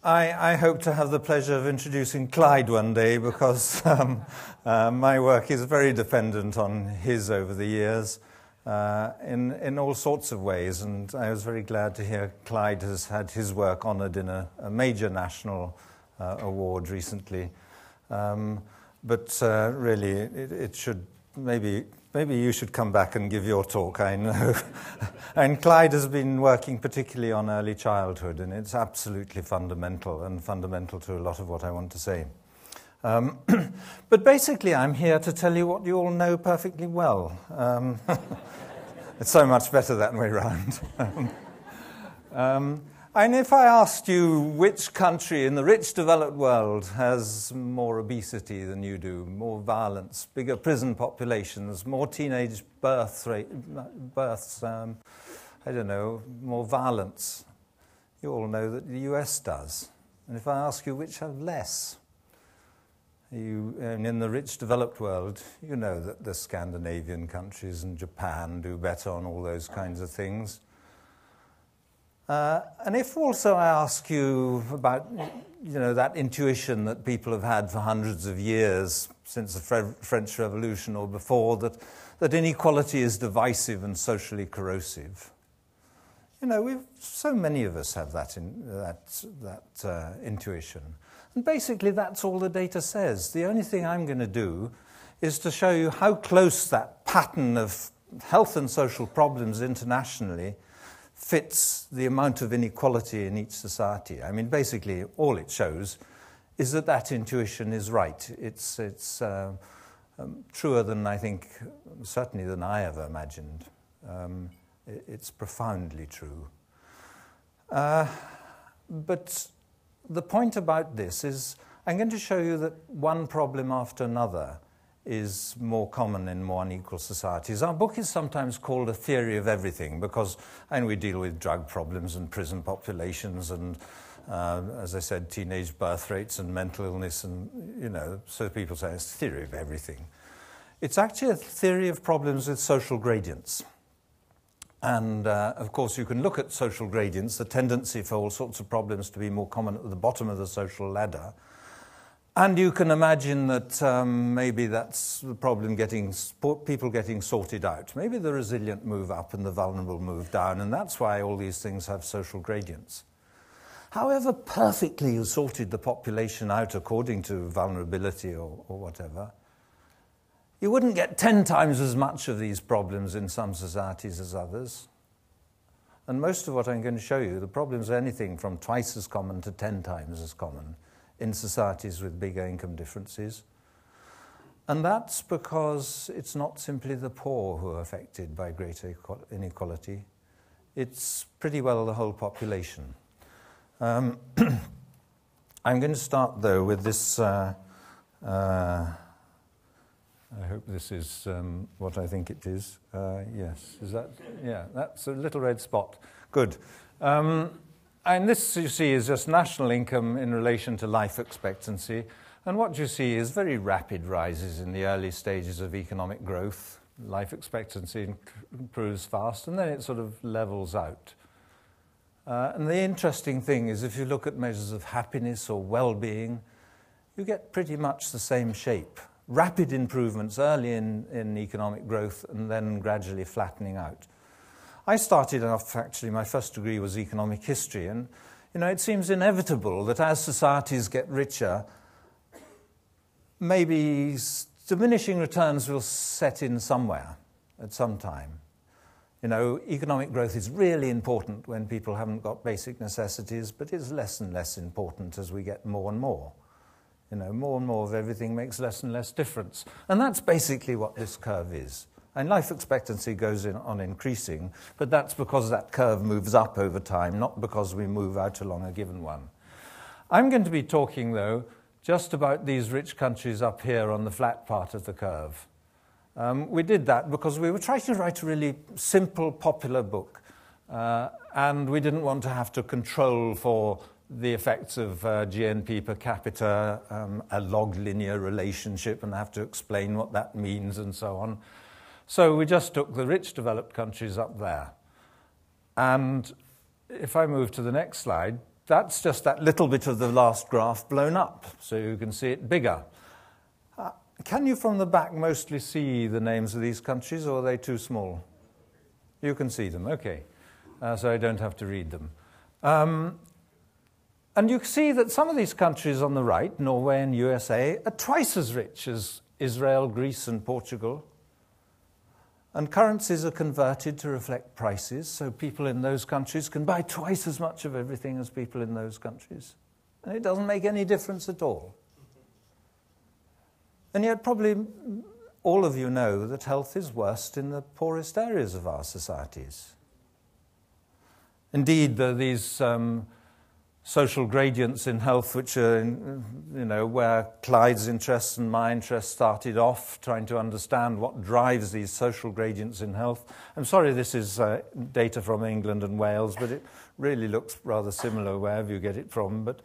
I hope to have the pleasure of introducing Clyde one day because my work is very dependent on his over the years in all sorts of ways, and I was very glad to hear Clyde has had his work honoured in a major national award recently. But really, it should maybe you should come back and give your talk, I know. And Clyde has been working particularly on early childhood, and it's absolutely fundamental, and fundamental to a lot of what I want to say. But basically, I'm here to tell you what you all know perfectly well. It's so much better that way round. And if I asked you which country in the rich developed world has more obesity than you do, more violence, bigger prison populations, more teenage births, I don't know, more violence, you all know that the US does. And if I ask you which have less, and in the rich developed world, you know that the Scandinavian countries and Japan do better on all those kinds of things. And if also I ask you about, that intuition that people have had for hundreds of years, since the French Revolution or before, that inequality is divisive and socially corrosive. So many of us have that intuition. And basically that's all the data says. The only thing I'm going to do is to show you how close that pattern of health and social problems internationally fits the amount of inequality in each society. I mean, basically, all it shows is that intuition is right. It's truer than I think, certainly than I ever imagined. It's profoundly true. But the point about this is I'm going to show you that one problem after another is more common in more unequal societies. Our book is sometimes called A Theory of Everything because we deal with drug problems and prison populations and, as I said, teenage birth rates and mental illness and, so people say it's a theory of everything. It's actually a theory of problems with social gradients. And, of course, you can look at social gradients, the tendency for all sorts of problems to be more common at the bottom of the social ladder. And you can imagine that maybe that's the problem people getting sorted out. Maybe the resilient move up and the vulnerable move down, and that's why all these things have social gradients. However perfectly you sorted the population out according to vulnerability or whatever, you wouldn't get 10 times as much of these problems in some societies as others. And most of what I'm going to show you, the problems are anything from twice as common to 10 times as common in societies with bigger income differences. And that's because it's not simply the poor who are affected by greater inequality. It's pretty well the whole population. I'm going to start, though, with this... I hope this is what I think it is. Yes, is that? Yeah, that's a little red spot. Good. And this, you see, is just national income in relation to life expectancy. And what you see is very rapid rises in the early stages of economic growth. Life expectancy improves fast, and then it sort of levels out. And the interesting thing is if you look at measures of happiness or well-being, you get pretty much the same shape. Rapid improvements early in economic growth and then gradually flattening out. I started off, actually, my first degree was economic history, and, it seems inevitable that as societies get richer, maybe diminishing returns will set in somewhere at some time. Economic growth is really important when people haven't got basic necessities, but it's less and less important as we get more and more. More and more of everything makes less and less difference. And that's basically what this curve is. And life expectancy goes on increasing, but that's because that curve moves up over time, not because we move out along a given one. I'm going to be talking, though, just about these rich countries up here on the flat part of the curve. We did that because we were trying to write a really simple, popular book, and we didn't want to have to control for the effects of GNP per capita, a log linear relationship, and have to explain what that means and so on. So we just took the rich developed countries up there. And if I move to the next slide, that's just that little bit of the last graph blown up, so you can see it bigger. Can you from the back mostly see the names of these countries, or are they too small? You can see them, okay. So I don't have to read them. And you see that some of these countries on the right, Norway and USA, are twice as rich as Israel, Greece, and Portugal. And currencies are converted to reflect prices, so people in those countries can buy twice as much of everything as people in those countries. And it doesn't make any difference at all. And yet probably all of you know that health is worst in the poorest areas of our societies. Indeed, there are these social gradients in health which are, where Clyde's interests and my interests started off, trying to understand what drives these social gradients in health. I'm sorry this is data from England and Wales, but it really looks rather similar wherever you get it from. But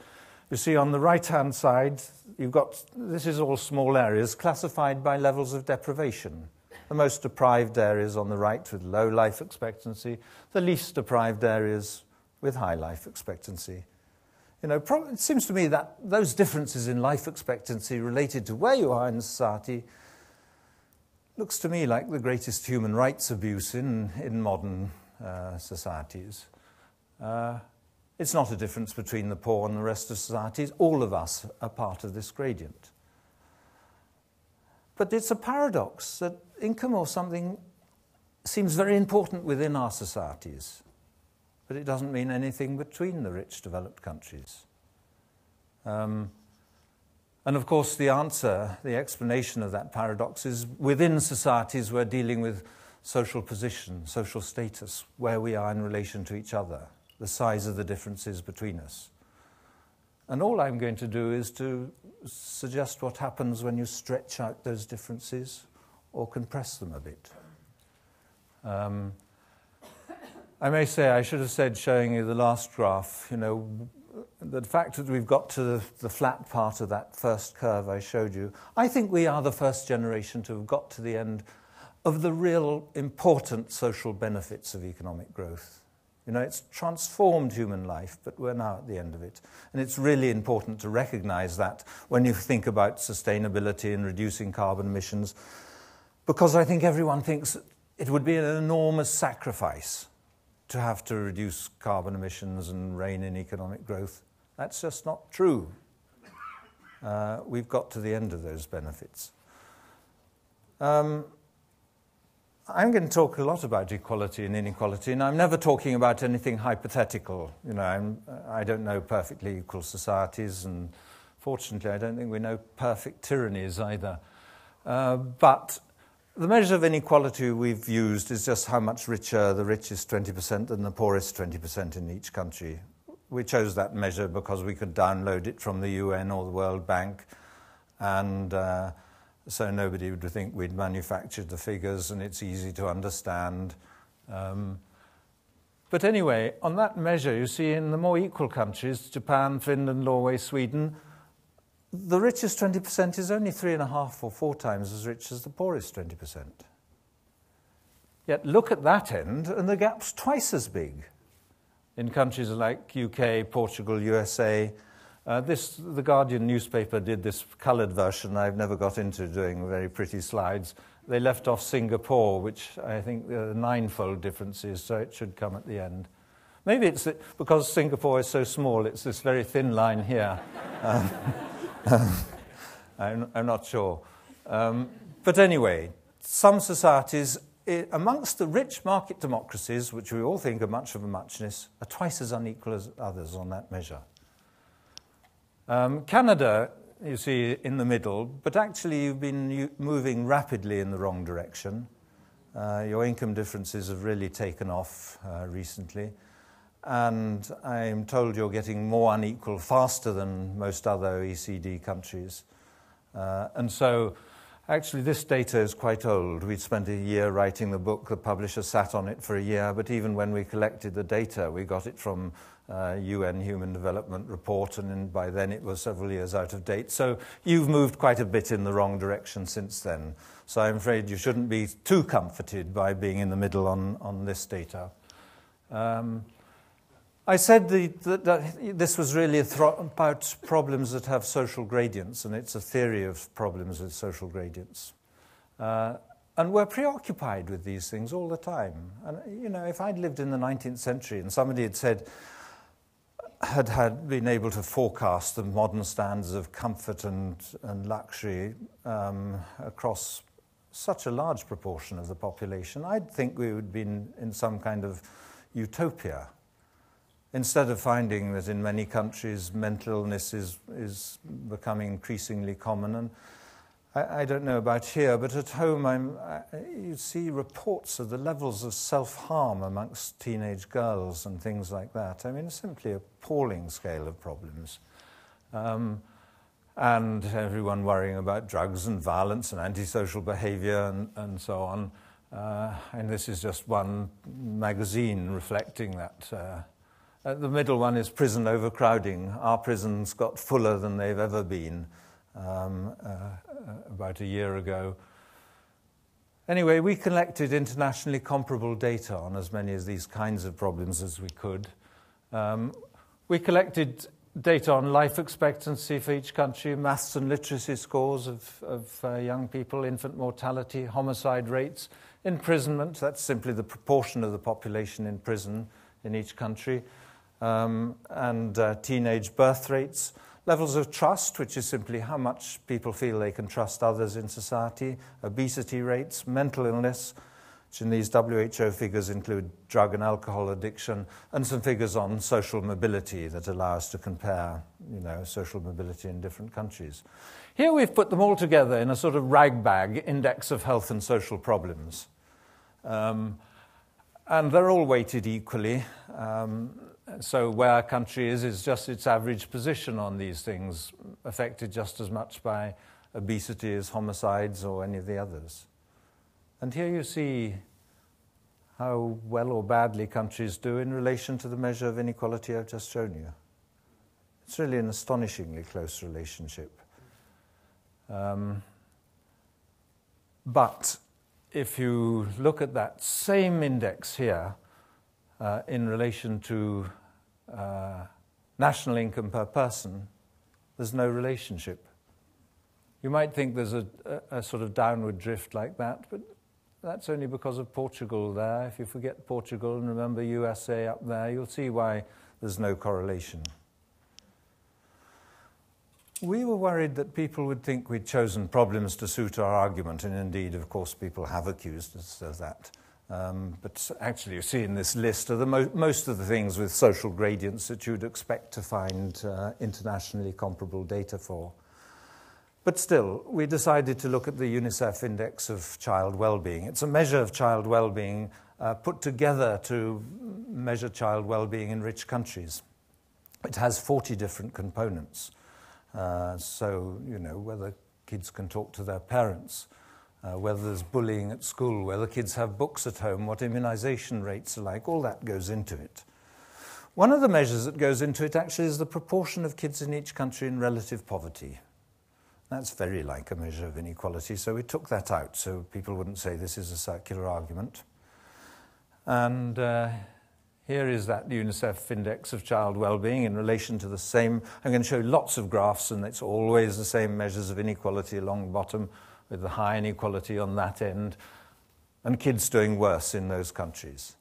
you see on the right-hand side, this is all small areas classified by levels of deprivation. The most deprived areas on the right with low life expectancy, the least deprived areas with high life expectancy. It seems to me that those differences in life expectancy related to where you are in society looks to me like the greatest human rights abuse in modern societies. It's not a difference between the poor and the rest of societies. All of us are part of this gradient. But it's a paradox that income or something seems very important within our societies, but it doesn't mean anything between the rich developed countries. And of course the answer, the explanation of that paradox is within societies we're dealing with social position, social status, where we are in relation to each other, the size of the differences between us. And all I'm going to do is to suggest what happens when you stretch out those differences or compress them a bit. I may say, I should have said, showing you the last graph, the fact that we've got to the flat part of that first curve I showed you, I think we are the first generation to have got to the end of the real important social benefits of economic growth. It's transformed human life, but we're now at the end of it. And it's really important to recognize that when you think about sustainability and reducing carbon emissions, because I think everyone thinks it would be an enormous sacrifice to have to reduce carbon emissions and rein in economic growth. That's just not true. We've got to the end of those benefits. I'm going to talk a lot about equality and inequality, and I'm never talking about anything hypothetical. I don't know perfectly equal societies, and fortunately I don't think we know perfect tyrannies either. But the measure of inequality we've used is just how much richer the richest 20% than the poorest 20% in each country. We chose that measure because we could download it from the UN or the World Bank, and so nobody would think we'd manufactured the figures, and it's easy to understand. But anyway, on that measure, you see in the more equal countries, Japan, Finland, Norway, Sweden, the richest 20% is only 3.5 or 4 times as rich as the poorest 20%. Yet look at that end, and the gap's twice as big. In countries like UK, Portugal, USA, the Guardian newspaper did this coloured version. I've never got into doing very pretty slides. They left off Singapore, which I think there are 9-fold differences, so it should come at the end. Maybe it's because Singapore is so small, it's this very thin line here. I'm not sure. But anyway, some societies, amongst the rich market democracies, which we all think are much of a muchness, are twice as unequal as others on that measure. Canada, you see, in the middle, but actually you've been moving rapidly in the wrong direction. Your income differences have really taken off recently, and I'm told you're getting more unequal faster than most other OECD countries. And so actually this data is quite old. We'd spent a year writing the book, the publisher sat on it for a year, but even when we collected the data, we got it from UN Human Development Report, and by then it was several years out of date. So you've moved quite a bit in the wrong direction since then. So I'm afraid you shouldn't be too comforted by being in the middle on this data. I said that this was really about problems that have social gradients, and it's a theory of problems with social gradients. And we're preoccupied with these things all the time. And, you know, if I'd lived in the 19th century and somebody had said, had been able to forecast the modern standards of comfort and luxury across such a large proportion of the population, I'd think we would be in some kind of utopia. Instead of finding that in many countries mental illness is becoming increasingly common. And I don't know about here, but at home you see reports of the levels of self-harm amongst teenage girls and things like that. I mean, it's simply an appalling scale of problems. And everyone worrying about drugs and violence and antisocial behavior and so on. And this is just one magazine reflecting that. The middle one is prison overcrowding. Our prisons got fuller than they've ever been about a year ago. Anyway, we collected internationally comparable data on as many of these kinds of problems as we could. We collected data on life expectancy for each country, maths and literacy scores of young people, infant mortality, homicide rates, imprisonment, that's simply the proportion of the population in prison in each country, and teenage birth rates, levels of trust, which is simply how much people feel they can trust others in society, obesity rates, mental illness, which in these WHO figures include drug and alcohol addiction, and some figures on social mobility that allow us to compare, you know, social mobility in different countries. Here we've put them all together in a sort of ragbag index of health and social problems. And they're all weighted equally. So where a country is just its average position on these things, affected just as much by obesity as homicides or any of the others. And here you see how well or badly countries do in relation to the measure of inequality I've just shown you. It's really an astonishingly close relationship. But if you look at that same index here in relation to national income per person, there's no relationship. You might think there's a sort of downward drift like that, but that's only because of Portugal there. If you forget Portugal and remember USA up there, you'll see why there's no correlation. We were worried that people would think we'd chosen problems to suit our argument, and indeed, of course, people have accused us of that. But actually, you see in this list are most of the things with social gradients that you'd expect to find internationally comparable data for. But still, we decided to look at the Unicef Index of Child Wellbeing. It's a measure of child well-being put together to measure child well-being in rich countries. It has 40 different components. So, you know, whether kids can talk to their parents, whether there's bullying at school, whether kids have books at home, what immunization rates are like, all that goes into it. One of the measures that goes into it actually is the proportion of kids in each country in relative poverty. That's very like a measure of inequality, so we took that out so people wouldn't say this is a circular argument. And here is that UNICEF Index of Child Wellbeing in relation to the same. I'm going to show lots of graphs, and it's always the same measures of inequality along the bottom, with the high inequality on that end, and kids doing worse in those countries.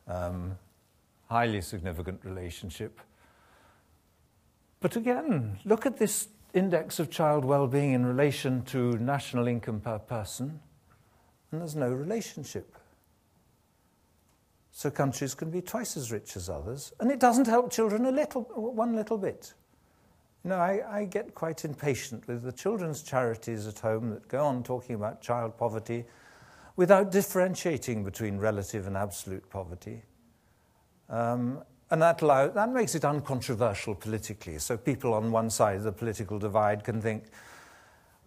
Highly significant relationship. But again, look at this index of child well-being in relation to national income per person, and there's no relationship. So countries can be twice as rich as others, and it doesn't help children one little bit. You know, I get quite impatient with the children's charities at home that go on talking about child poverty without differentiating between relative and absolute poverty. And that makes it uncontroversial politically. So people on one side of the political divide can think,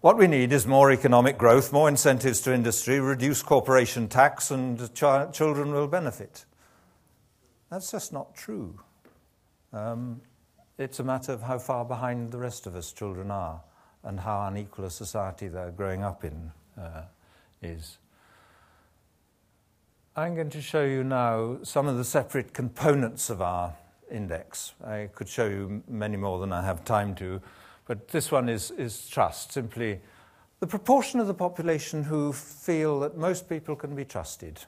what we need is more economic growth, more incentives to industry, reduce corporation tax, and children will benefit. That's just not true. It's a matter of how far behind the rest of us children are and how unequal a society they're growing up in is. I'm going to show you now some of the separate components of our index. I could show you many more than I have time to, but this one is trust, simply the proportion of the population who feel that most people can be trusted.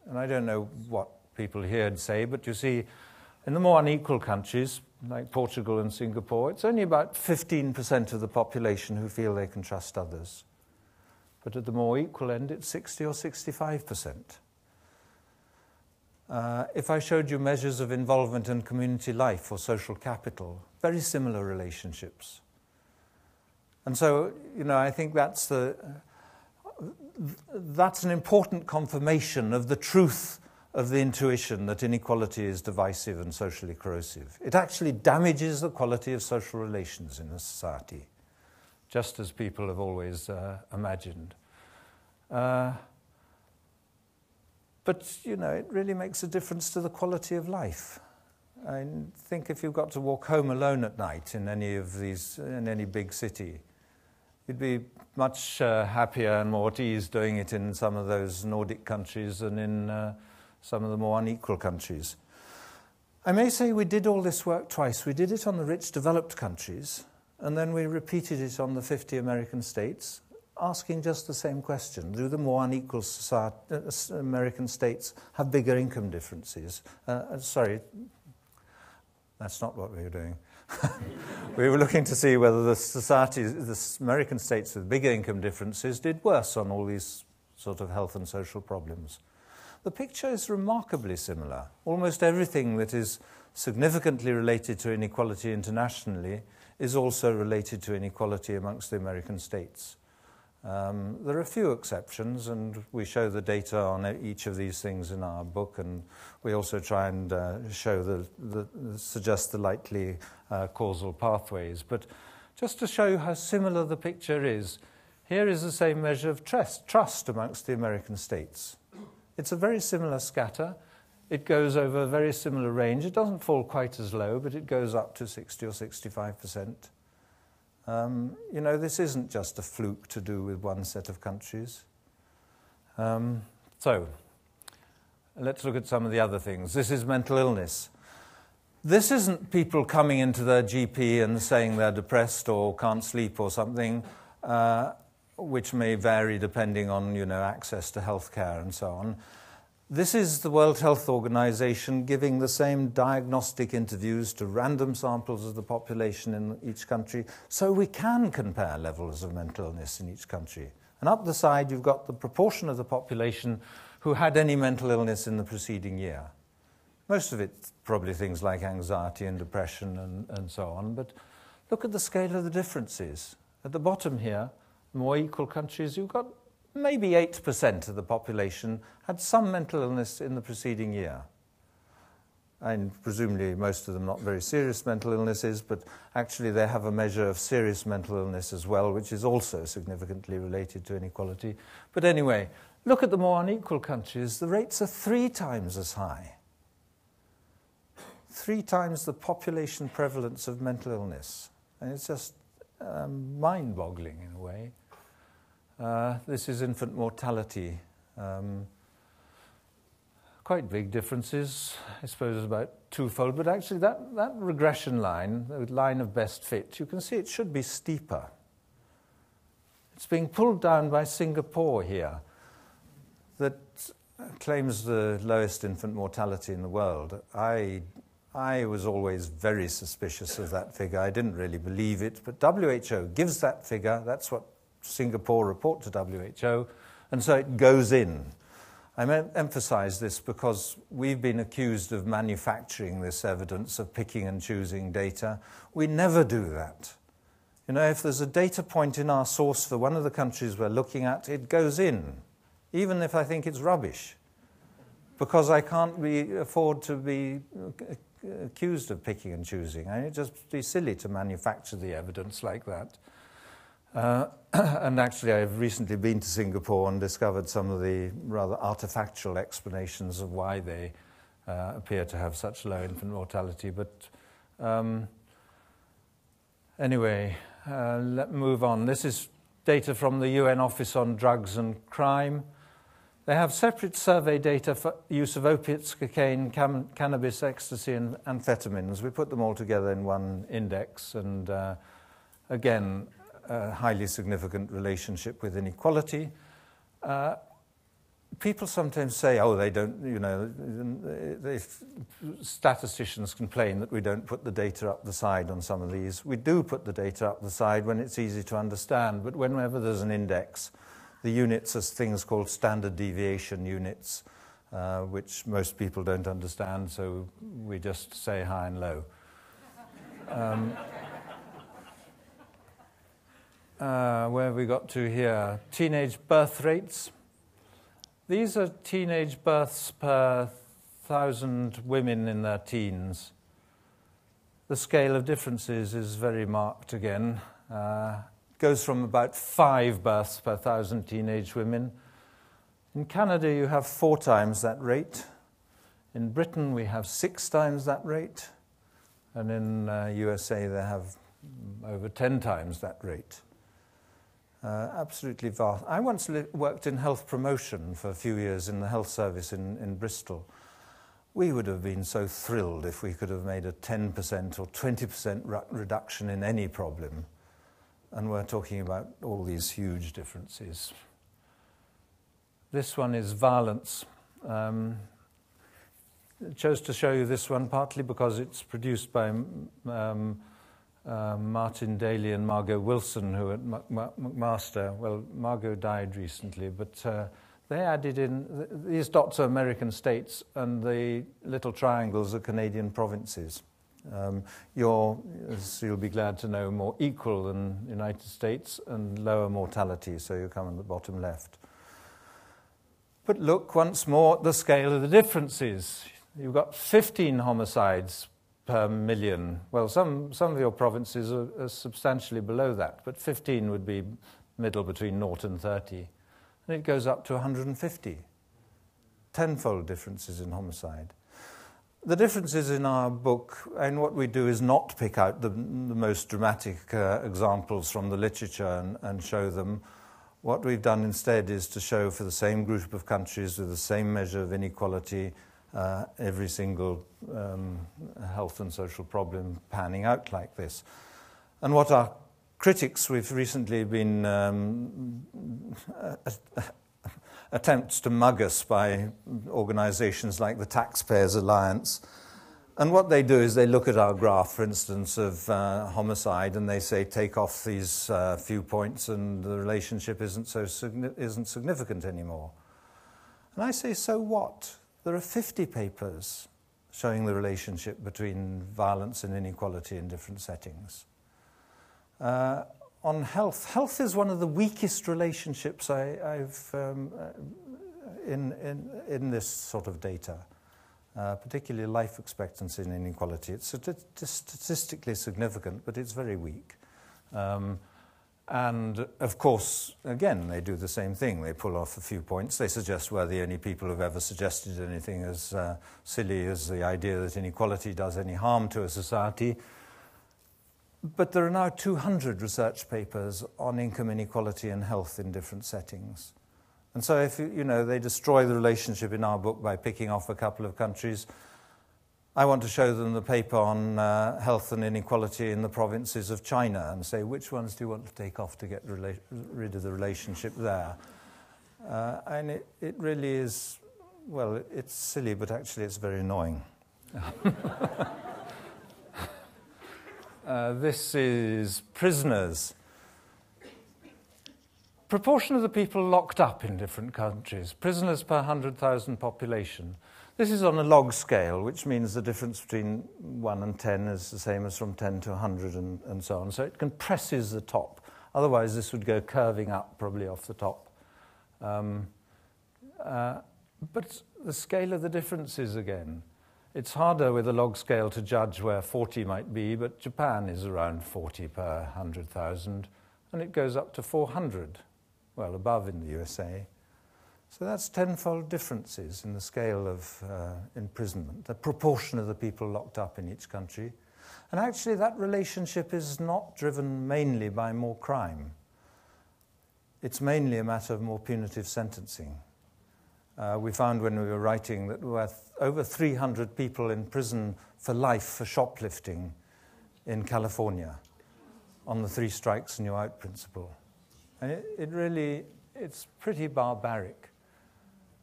And I don't know what people here would say, but you see, in the more unequal countries, like Portugal and Singapore, it's only about 15% of the population who feel they can trust others. But at the more equal end, it's 60 or 65%. If I showed you measures of involvement in community life or social capital, very similar relationships. And so, I think that's an important confirmation of the truth of the intuition that inequality is divisive and socially corrosive. It actually damages the quality of social relations in a society, just as people have always imagined. But, it really makes a difference to the quality of life. I think if you've got to walk home alone at night in any big city, you'd be much happier and more at ease doing it in some of those Nordic countries than in some of the more unequal countries. I may say we did all this work twice. We did it on the rich, developed countries, and then we repeated it on the 50 American states, asking just the same question. Do the more unequal American states have bigger income differences? Sorry, that's not what we were doing. We were looking to see whether the American states with bigger income differences did worse on all these sort of health and social problems. The picture is remarkably similar. Almost everything that is significantly related to inequality internationally is also related to inequality amongst the American states. There are a few exceptions, and we show the data on each of these things in our book, and we also try and suggest the likely causal pathways. But just to show you how similar the picture is, here is the same measure of trust amongst the American states. It's a very similar scatter. It goes over a very similar range. It doesn't fall quite as low, but it goes up to 60 or 65%. This isn't just a fluke to do with one set of countries. So, let's look at some of the other things. This is mental illness. This isn't people coming into their GP and saying they're depressed or can't sleep or something, which may vary depending on, access to healthcare and so on. This is the World Health Organization giving the same diagnostic interviews to random samples of the population in each country, so we can compare levels of mental illness in each country. And up the side, you've got the proportion of the population who had any mental illness in the preceding year. Most of it probably things like anxiety and depression and so on, but look at the scale of the differences. At the bottom here, more equal countries, you've got maybe 8% of the population had some mental illness in the preceding year. And presumably most of them not very serious mental illnesses, but actually they have a measure of serious mental illness as well, which is also significantly related to inequality. But anyway, look at the more unequal countries. The rates are 3 times as high. 3 times the population prevalence of mental illness. And it's just mind-boggling in a way. This is infant mortality. Quite big differences, I suppose about twofold, but actually that regression line, the line of best fit, you can see it should be steeper. It's being pulled down by Singapore here, that claims the lowest infant mortality in the world. I was always very suspicious of that figure. I didn't really believe it, but WHO gives that figure. That's what Singapore report to WHO, and so it goes in. I emphasize this because we've been accused of manufacturing this evidence, of picking and choosing data. We never do that. If there's a data point in our source for one of the countries we're looking at, it goes in, even if I think it's rubbish, because I can't afford to be accused of picking and choosing. It'd just be silly to manufacture the evidence like that. And actually, I've recently been to Singapore and discovered some of the rather artifactual explanations of why they appear to have such low infant mortality. But anyway, let's move on. This is data from the UN Office on Drugs and Crime. They have separate survey data for use of opiates, cocaine, cannabis, ecstasy, and amphetamines. We put them all together in one index, and again, a highly significant relationship with inequality. People sometimes say, oh, they don't, statisticians complain that we don't put the data up the side on some of these. We do put the data up the side when it's easy to understand, but whenever there's an index, the units are things called standard deviation units, which most people don't understand, so we just say high and low. Where have we got to here? Teenage birth rates. These are teenage births per 1,000 women in their teens. The scale of differences is very marked again. Goes from about 5 births per 1,000 teenage women. In Canada, you have 4 times that rate. In Britain, we have 6 times that rate. And in USA, they have over 10 times that rate. Absolutely vast. I once worked in health promotion for a few years in the health service in Bristol. We would have been so thrilled if we could have made a 10% or 20% reduction in any problem. And we're talking about all these huge differences. This one is violence. I chose to show you this one partly because it's produced by Martin Daly and Margot Wilson, who at McMaster. Well, Margot died recently, but they added in, these dots are American states, and the little triangles are Canadian provinces. You're, as you'll be glad to know, more equal than the United States and lower mortality, so you come on the bottom left. But look once more at the scale of the differences. You've got 15 homicides per million. Well, some of your provinces are substantially below that, but 15 would be middle between 0 and 30. And it goes up to 150. Tenfold differences in homicide. The differences in our book, and what we do is not pick out the most dramatic examples from the literature and show them. What we've done instead is to show for the same group of countries with the same measure of inequality, every single health and social problem panning out like this. And what our critics, we've recently been attempts to mug us by organizations like the Taxpayers Alliance. And what they do is they look at our graph, for instance, of homicide, and they say, take off these few points and the relationship isn't significant anymore. And I say, so what? There are 50 papers showing the relationship between violence and inequality in different settings. On health, health is one of the weakest relationships I've in this sort of data, particularly life expectancy and inequality. It's statistically significant, but it's very weak. And of course, again, they do the same thing. They pull off a few points. They suggest we're the only people who've ever suggested anything as silly as the idea that inequality does any harm to a society. But there are now 200 research papers on income inequality and health in different settings. And so if they destroy the relationship in our book by picking off a couple of countries, I want to show them the paper on health and inequality in the provinces of China and say, which ones do you want to take off to get rid of the relationship there? And it really is, well, it's silly, but actually it's very annoying. This is prisoners. Proportion of the people locked up in different countries. Prisoners per 100,000 population. This is on a log scale, which means the difference between 1 and 10 is the same as from 10 to 100 and so on. So it compresses the top. Otherwise, this would go curving up, probably off the top. But the scale of the differences again. It's harder with a log scale to judge where 40 might be, but Japan is around 40 per 100,000, and it goes up to 400, well, above in the USA. So that's tenfold differences in the scale of imprisonment, the proportion of the people locked up in each country. And actually that relationship is not driven mainly by more crime. It's mainly a matter of more punitive sentencing. We found when we were writing that there were over 300 people in prison for life for shoplifting in California on the 3 strikes and you're out principle. And it's pretty barbaric.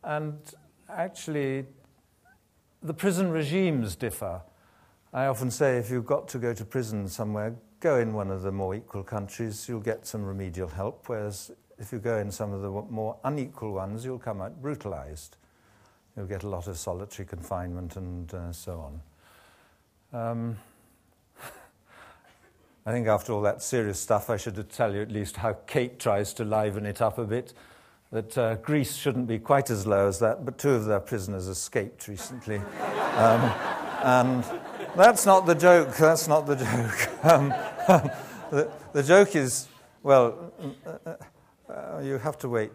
And actually, the prison regimes differ. I often say if you've got to go to prison somewhere, go in one of the more equal countries, you'll get some remedial help, whereas if you go in some of the more unequal ones, you'll come out brutalized. You'll get a lot of solitary confinement and so on. I think after all that serious stuff, I should tell you at least how Kate tries to liven it up a bit, that Greece shouldn't be quite as low as that, but 2 of their prisoners escaped recently. And that's not the joke, that's not the joke. The joke is, well, you have to wait.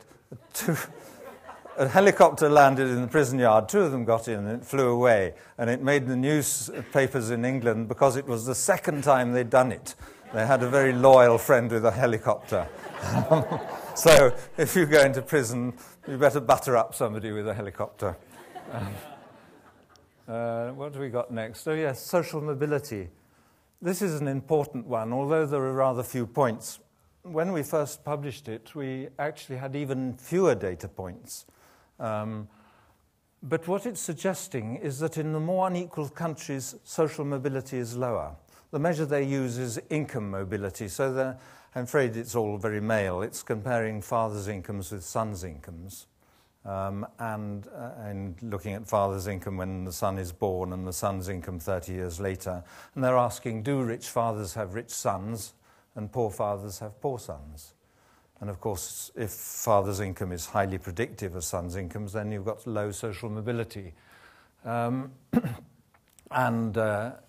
A helicopter landed in the prison yard, 2 of them got in and it flew away, and it made the newspapers in England because it was the 2nd time they'd done it. They had a very loyal friend with a helicopter. So if you go into prison, you better butter up somebody with a helicopter. What do we got next? Oh yes, social mobility. This is an important one, although there are rather few points. When we first published it, we actually had even fewer data points. But what it's suggesting is that in the more unequal countries, social mobility is lower. The measure they use is income mobility, so I'm afraid it's all very male. It's comparing fathers' incomes with sons' incomes, and looking at father's income when the son is born and the son's income 30 years later. And they're asking, do rich fathers have rich sons and poor fathers have poor sons? And of course, if father's income is highly predictive of sons' incomes, then you've got low social mobility. And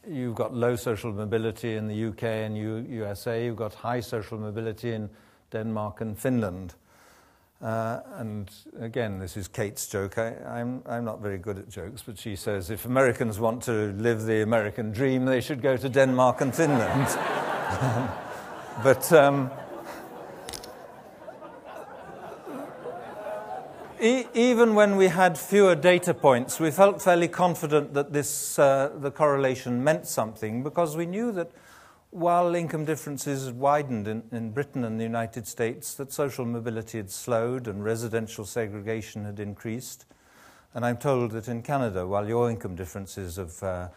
you've got low social mobility in the UK and USA. You've got high social mobility in Denmark and Finland. And again, this is Kate's joke. I'm not very good at jokes, but she says if Americans want to live the American dream, they should go to Denmark and Finland. But even when we had fewer data points, we felt fairly confident that the correlation meant something, because we knew that while income differences had widened in Britain and the United States, that social mobility had slowed and residential segregation had increased. And I'm told that in Canada, while your income differences have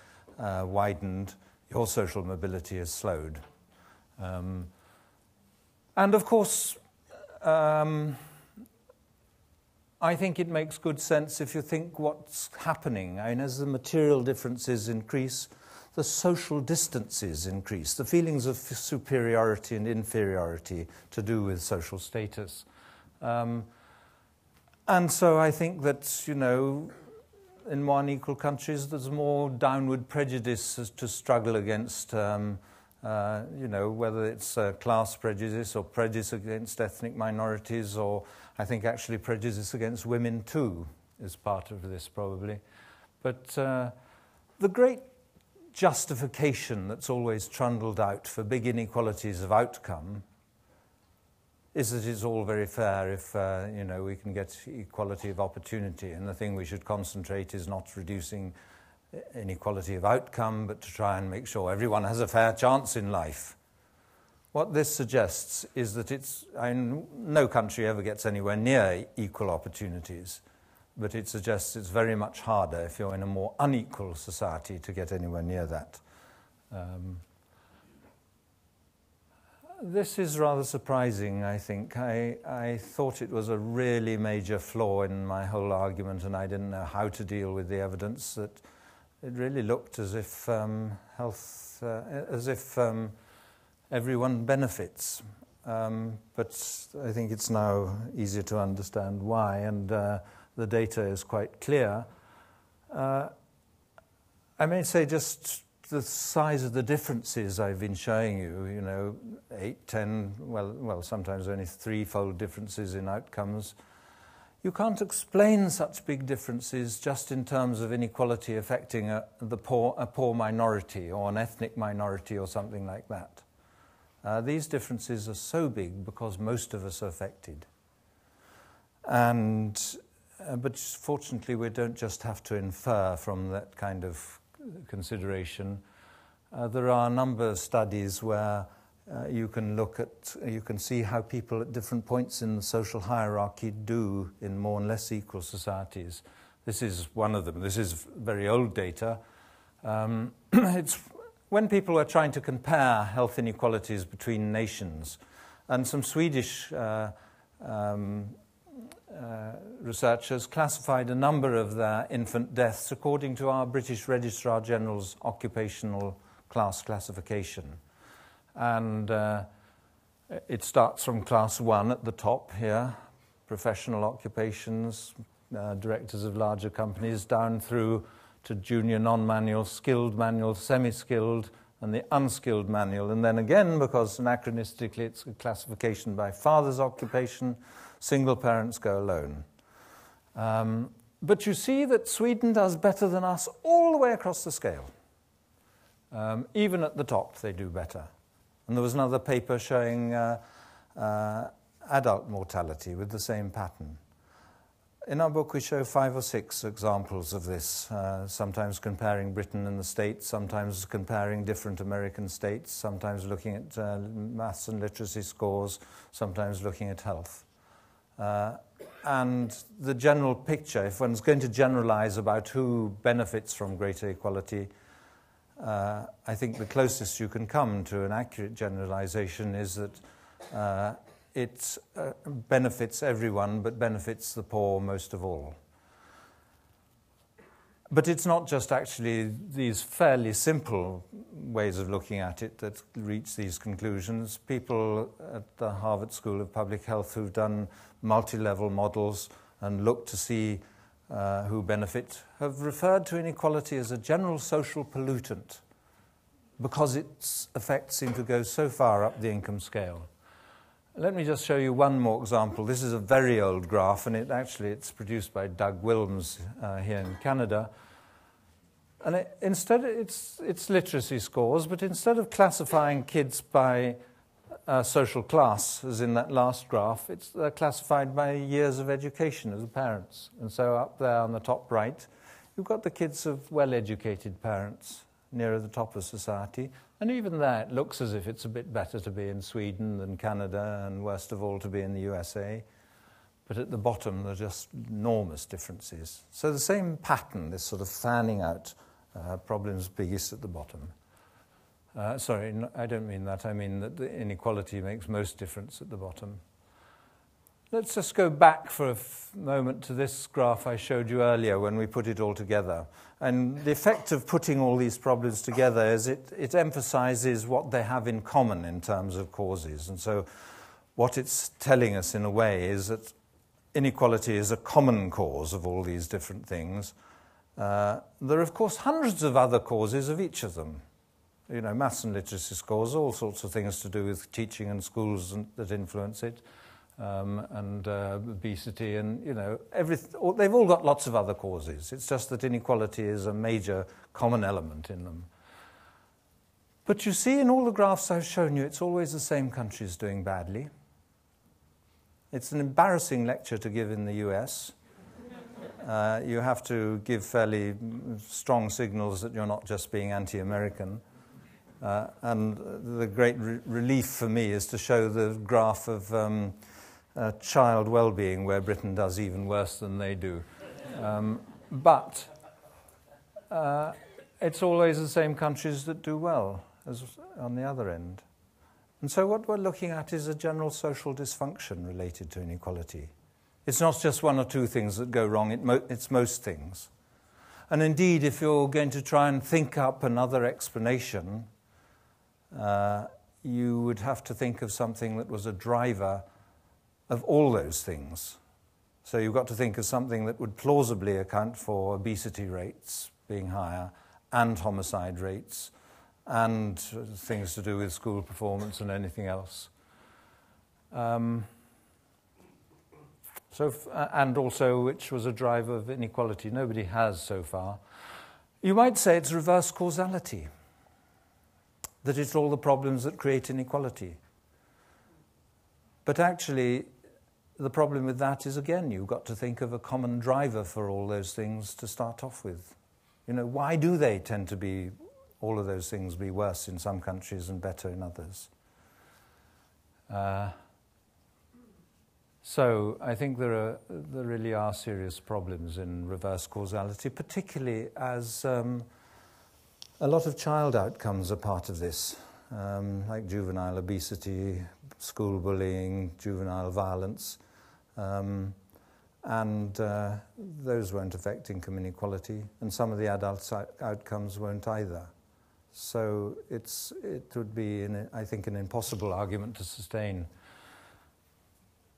widened, your social mobility has slowed. And of course, I think it makes good sense if you think what's happening. I mean, as the material differences increase, the social distances increase, the feelings of superiority and inferiority to do with social status. And so I think that, you know, in more unequal countries, there's more downward prejudice to struggle against, you know, whether it's class prejudice or prejudice against ethnic minorities, or I think actually prejudice against women too is part of this probably. But the great justification that's always trundled out for big inequalities of outcome is that it's all very fair if, you know, we can get equality of opportunity, and the thing we should concentrate is not reducing inequality of outcome, but to try and make sure everyone has a fair chance in life. What this suggests is that no country ever gets anywhere near equal opportunities, but it suggests it's very much harder if you're in a more unequal society to get anywhere near that. This is rather surprising, I think. I thought it was a really major flaw in my whole argument, and I didn't know how to deal with the evidence, that it really looked as if everyone benefits. But I think it's now easier to understand why, and the data is quite clear. I may say just the size of the differences I've been showing you, you know, 8, 10, well, sometimes only threefold differences in outcomes. You can't explain such big differences just in terms of inequality affecting a poor minority or an ethnic minority or something like that. These differences are so big because most of us are affected. And but fortunately we don't just have to infer from that kind of consideration. There are a number of studies where you can see how people at different points in the social hierarchy do in more and less equal societies. This is one of them. This is very old data. It's when people were trying to compare health inequalities between nations, and some Swedish researchers classified a number of their infant deaths according to our British Registrar General's occupational class classification. And it starts from class 1 at the top here, professional occupations, directors of larger companies, down through to junior non-manual, skilled manual, semi-skilled, and the unskilled manual. And then again, because anachronistically it's a classification by father's occupation, single parents go alone. But you see that Sweden does better than us all the way across the scale. Even at the top, they do better. And there was another paper showing adult mortality with the same pattern. In our book, we show 5 or 6 examples of this, sometimes comparing Britain and the States, sometimes comparing different American states, sometimes looking at maths and literacy scores, sometimes looking at health. And the general picture, if one's going to generalize about who benefits from greater equality, I think the closest you can come to an accurate generalization is that it benefits everyone, but benefits the poor most of all. But it's not just actually these fairly simple ways of looking at it that reach these conclusions. People at the Harvard School of Public Health who've done multi-level models and looked to see who benefit have referred to inequality as a general social pollutant because its effects seem to go so far up the income scale. Let me just show you one more example. This is a very old graph, and it's produced by Doug Wilms here in Canada. And it's literacy scores, but instead of classifying kids by social class, as in that last graph, they're classified by years of education of the parents. And so up there on the top right, you've got the kids of well-educated parents nearer the top of society. And even there, it looks as if it's a bit better to be in Sweden than Canada, and worst of all, to be in the USA. But at the bottom, there are just enormous differences. So the same pattern, this sort of fanning out, problems biggest at the bottom. Sorry, I don't mean that. I mean that the inequality makes most difference at the bottom. Let's just go back for a moment to this graph I showed you earlier when we put it all together. And the effect of putting all these problems together is it emphasizes what they have in common in terms of causes. And so what it's telling us in a way is that inequality is a common cause of all these different things. There are, of course, hundreds of other causes of each of them. You know, maths and literacy scores, all sorts of things to do with teaching and schools that influence it. And obesity, and they've all got lots of other causes. It's just that inequality is a major common element in them. But you see, in all the graphs I've shown you, it's always the same countries doing badly. It's an embarrassing lecture to give in the US. You have to give fairly strong signals that you're not just being anti-American. And the great relief for me is to show the graph of child well-being, where Britain does even worse than they do. But it's always the same countries that do well as on the other end. And so what we're looking at is a general social dysfunction related to inequality. It's not just one or two things that go wrong, it's most things. And indeed, if you're going to try and think up another explanation, you would have to think of something that was a driver of all those things. So you've got to think of something that would plausibly account for obesity rates being higher, and homicide rates, and things to do with school performance and anything else. And also which was a driver of inequality. Nobody has so far. You might say it's reverse causality, that it's all the problems that create inequality. But actually, the problem with that is, again, you've got to think of a common driver for all those things to start off with. You know, why do they tend to be, all of those things, be worse in some countries and better in others? So I think there really are serious problems in reverse causality, particularly as a lot of child outcomes are part of this, like juvenile obesity, school bullying, juvenile violence, and those won't affect income inequality, and some of the adult outcomes won't either. So it would be, I think, an impossible argument to sustain.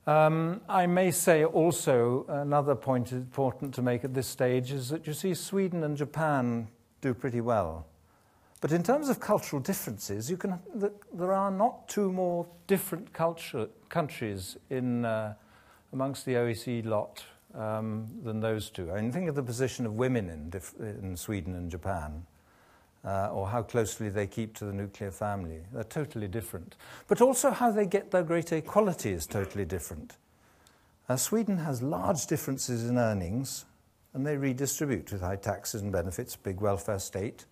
I may say also, another point important to make at this stage is that you see Sweden and Japan do pretty well. But in terms of cultural differences, there are not two more different countries amongst the OECD lot than those two. I mean, think of the position of women in Sweden and Japan, or how closely they keep to the nuclear family. They're totally different. But also how they get their greater equality is totally different. Sweden has large differences in earnings, and they redistribute with high taxes and benefits, big welfare state.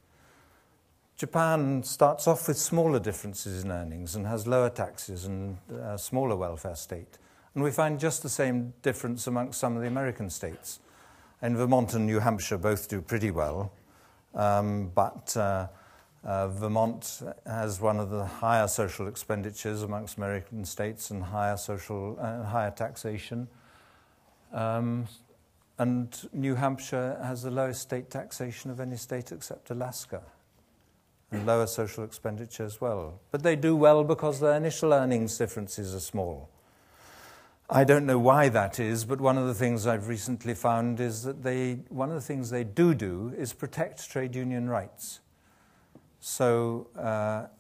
Japan starts off with smaller differences in earnings and has lower taxes and a smaller welfare state. And we find just the same difference amongst some of the American states. And Vermont and New Hampshire both do pretty well. But Vermont has one of the higher social expenditures amongst American states and higher taxation. And New Hampshire has the lowest state taxation of any state except Alaska, and lower social expenditure as well. But they do well because their initial earnings differences are small. I don't know why that is, but one of the things I've recently found is that one of the things they do is protect trade union rights. So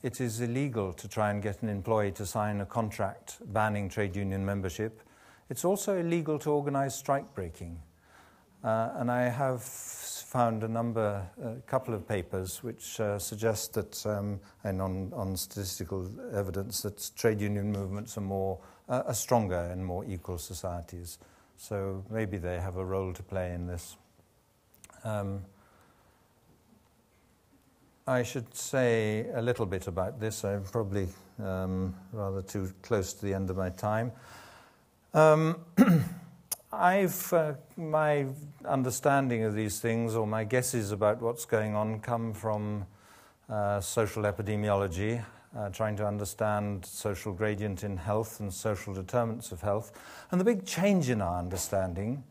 it is illegal to try and get an employee to sign a contract banning trade union membership. It's also illegal to organize strike breaking. And I have found a couple of papers which suggest that, and on statistical evidence, that trade union movements are stronger in more equal societies. So maybe they have a role to play in this. I should say a little bit about this. I'm probably rather too close to the end of my time. My understanding of these things, or my guesses about what's going on, come from social epidemiology, trying to understand social gradient in health and social determinants of health. And the big change in our understanding,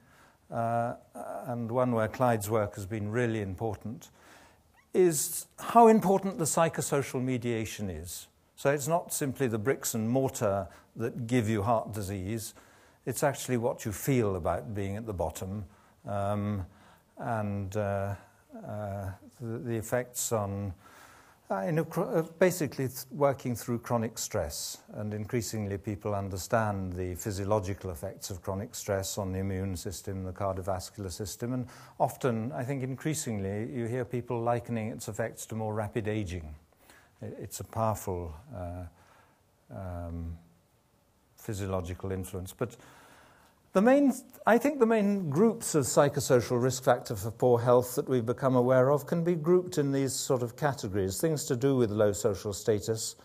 and one where Clyde's work has been really important, is how important the psychosocial mediation is. So it's not simply the bricks and mortar that give you heart disease. It's actually what you feel about being at the bottom, and the effects on basically working through chronic stress. And increasingly people understand the physiological effects of chronic stress on the immune system, the cardiovascular system, and often, I think increasingly, you hear people likening its effects to more rapid aging. It's a powerful physiological influence. But I think the main groups of psychosocial risk factor for poor health that we've become aware of can be grouped in these sort of categories. Things to do with low social status,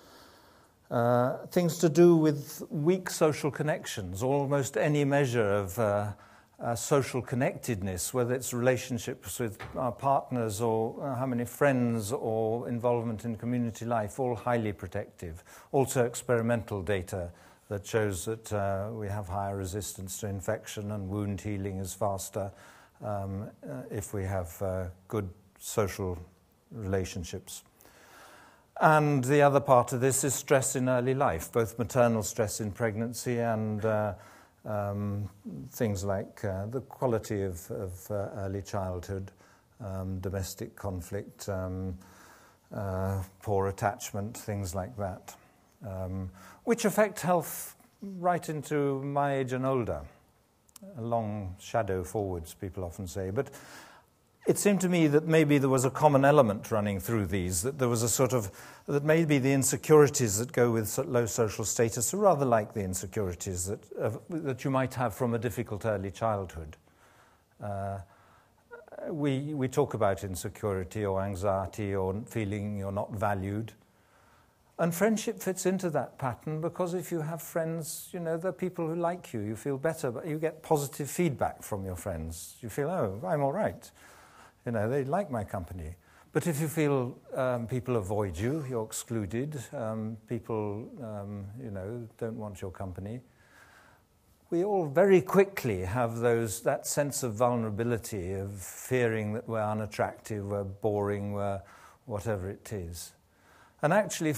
things to do with weak social connections, almost any measure of social connectedness, whether it's relationships with our partners or how many friends or involvement in community life, all highly protective. Also experimental data that shows that we have higher resistance to infection and wound healing is faster if we have good social relationships. And the other part of this is stress in early life, both maternal stress in pregnancy and things like the quality of early childhood, domestic conflict, poor attachment, things like that. Which affect health right into my age and older. A long shadow forwards, people often say. But it seemed to me that maybe there was a common element running through these, that there was a sort of, that maybe the insecurities that go with low social status are rather like the insecurities that you might have from a difficult early childhood. We talk about insecurity or anxiety or feeling you're not valued. And friendship fits into that pattern because if you have friends, you know, they're people who like you. You feel better, but you get positive feedback from your friends. You feel, oh, I'm all right. You know, they like my company. But if you feel people avoid you, you're excluded, people, you know, don't want your company, we all very quickly have that sense of vulnerability, of fearing that we're unattractive, we're boring, we're whatever it is. And actually,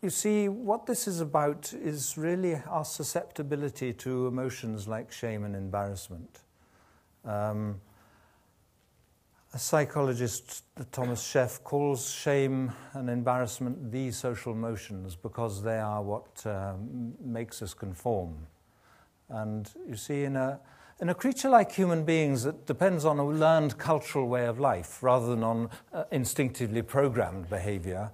you see, what this is about is really our susceptibility to emotions like shame and embarrassment. A psychologist, Thomas Sheff, calls shame and embarrassment the social motions because they are what makes us conform. And you see, in a creature like human beings that depends on a learned cultural way of life rather than on instinctively programmed behavior,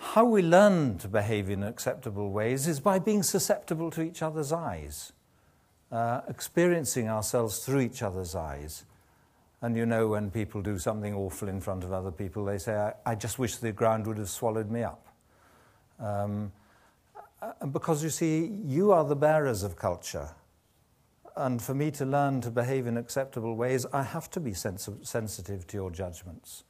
how we learn to behave in acceptable ways is by being susceptible to each other's eyes, experiencing ourselves through each other's eyes. And you know, when people do something awful in front of other people, they say, I just wish the ground would have swallowed me up. Because you see, you are the bearers of culture. And for me to learn to behave in acceptable ways, I have to be sensitive to your judgments.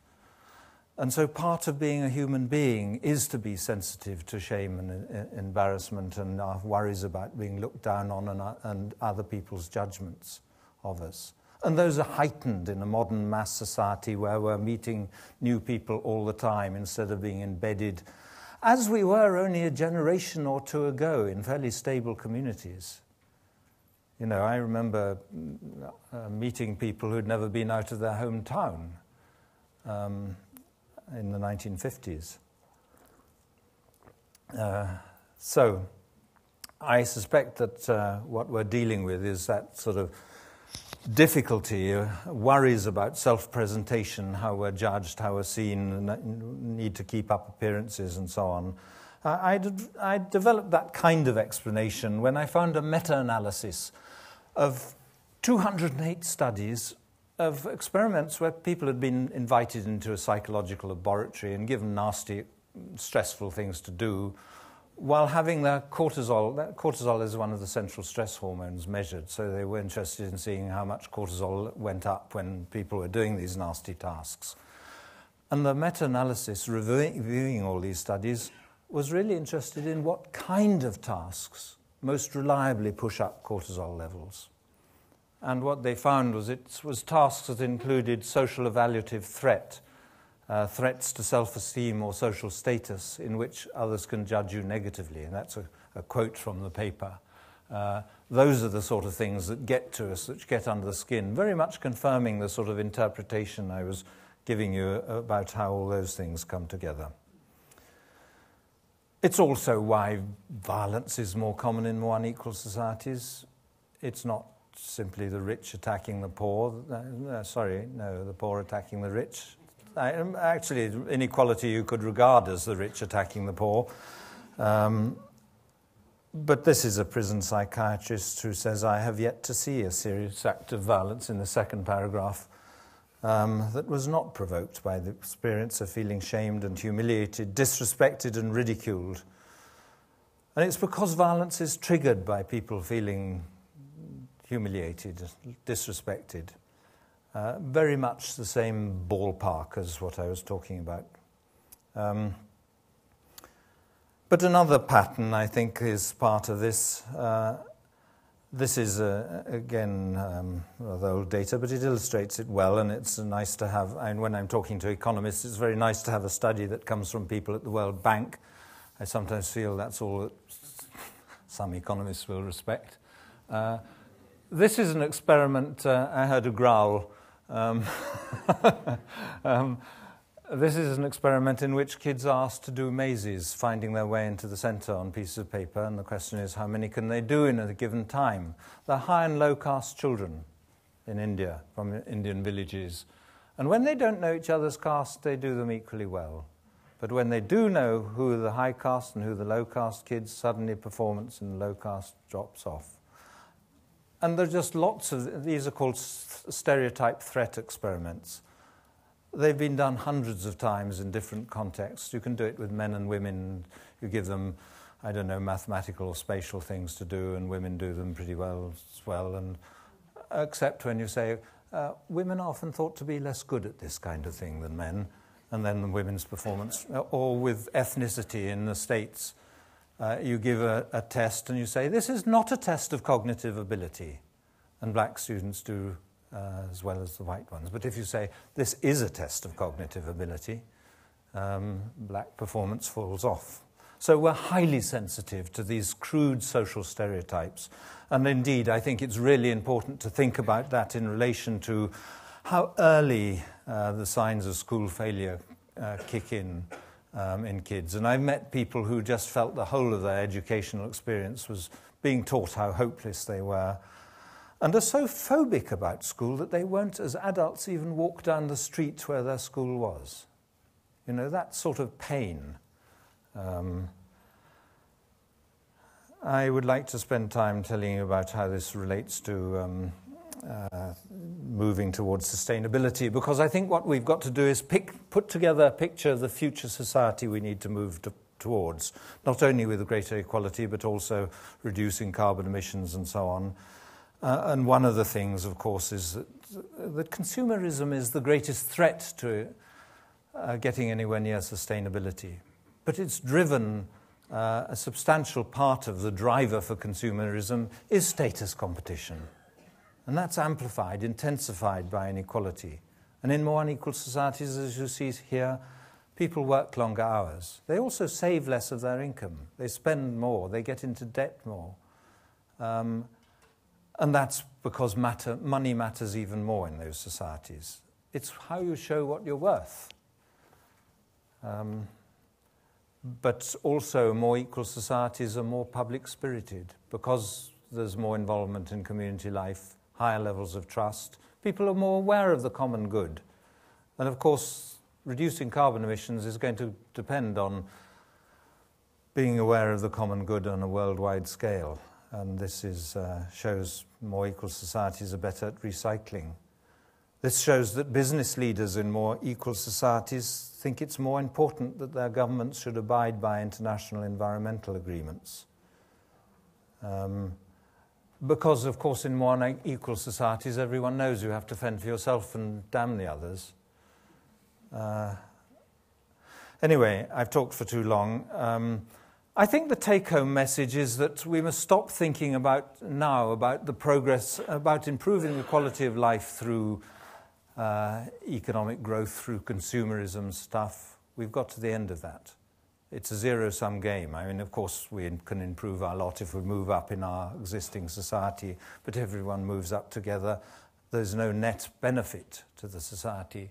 And so part of being a human being is to be sensitive to shame and embarrassment and our worries about being looked down on and other people's judgments of us. And those are heightened in a modern mass society where we're meeting new people all the time instead of being embedded, as we were only a generation or two ago in fairly stable communities. You know, I remember meeting people who'd never been out of their hometown in the 1950s. So I suspect that what we're dealing with is that sort of difficulty, worries about self-presentation, how we're judged, how we're seen, need to keep up appearances and so on. I developed that kind of explanation when I found a meta-analysis of 208 studies of experiments where people had been invited into a psychological laboratory and given nasty, stressful things to do while having their cortisol. Cortisol is one of the central stress hormones measured, so they were interested in seeing how much cortisol went up when people were doing these nasty tasks. And the meta-analysis reviewing all these studies was really interested in what kind of tasks most reliably push up cortisol levels. And what they found was it was tasks that included social evaluative threat, threats to self-esteem or social status in which others can judge you negatively. And that's a quote from the paper. Those are the sort of things that get to us, that get under the skin, very much confirming the sort of interpretation I was giving you about how all those things come together. It's also why violence is more common in more unequal societies. It's not simply the rich attacking the poor. The poor attacking the rich. Actually, inequality you could regard as the rich attacking the poor. But this is a prison psychiatrist who says, I have yet to see a serious act of violence in the second paragraph that was not provoked by the experience of feeling shamed and humiliated, disrespected and ridiculed. And it's because violence is triggered by people feeling humiliated, disrespected. Very much the same ballpark as what I was talking about. But another pattern, I think, is part of this. This is, again, rather old data, but it illustrates it well, and it's nice to have, and when I'm talking to economists, it's very nice to have a study that comes from people at the World Bank. I sometimes feel that's all that some economists will respect. This is an experiment, I heard a growl. This is an experiment in which kids are asked to do mazes, finding their way into the centre on pieces of paper, and the question is how many can they do in a given time. They're high and low caste children in India, from Indian villages, And when they don't know each other's caste, they do them equally well. But when they do know who are the high caste and who are the low caste kids, suddenly performance in the low caste drops off. And there are just lots of, these are called stereotype threat experiments. They've been done hundreds of times in different contexts. You can do it with men and women. You give them, I don't know, mathematical or spatial things to do, and women do them pretty well as well. And except when you say, women are often thought to be less good at this kind of thing than men, and then the women's performance. Or with ethnicity in the States, you give a test and you say, this is not a test of cognitive ability. And black students do as well as the white ones. But if you say, this is a test of cognitive ability, black performance falls off. So we're highly sensitive to these crude social stereotypes. And indeed, I think it's really important to think about that in relation to how early the signs of school failure kick in kids. And I've met people who just felt the whole of their educational experience was being taught how hopeless they were, and are so phobic about school that they won't, as adults, even walk down the street where their school was. You know, that sort of pain. I would like to spend time telling you about how this relates to moving towards sustainability, because I think what we've got to do is put together a picture of the future society we need to move towards, not only with greater equality, but also reducing carbon emissions and so on. And one of the things, of course, is that consumerism is the greatest threat to getting anywhere near sustainability. But it's driven, a substantial part of the driver for consumerism is status competition. And that's amplified, intensified by inequality. And in more unequal societies, as you see here, people work longer hours. They also save less of their income. They spend more. They get into debt more. And that's because money matters even more in those societies. It's how you show what you're worth. But also more equal societies are more public-spirited because there's more involvement in community life, higher levels of trust. People are more aware of the common good. And of course, reducing carbon emissions is going to depend on being aware of the common good on a worldwide scale. And this shows more equal societies are better at recycling. This shows that business leaders in more equal societies think it's more important that their governments should abide by international environmental agreements. Because, of course, in more unequal societies, everyone knows you have to fend for yourself and damn the others. Anyway, I've talked for too long. I think the take-home message is that we must stop thinking about the progress, about improving the quality of life through economic growth, through consumerism stuff. We've got to the end of that. It's a zero-sum game. I mean, of course, we can improve our lot if we move up in our existing society, but if everyone moves up together, there's no net benefit to the society.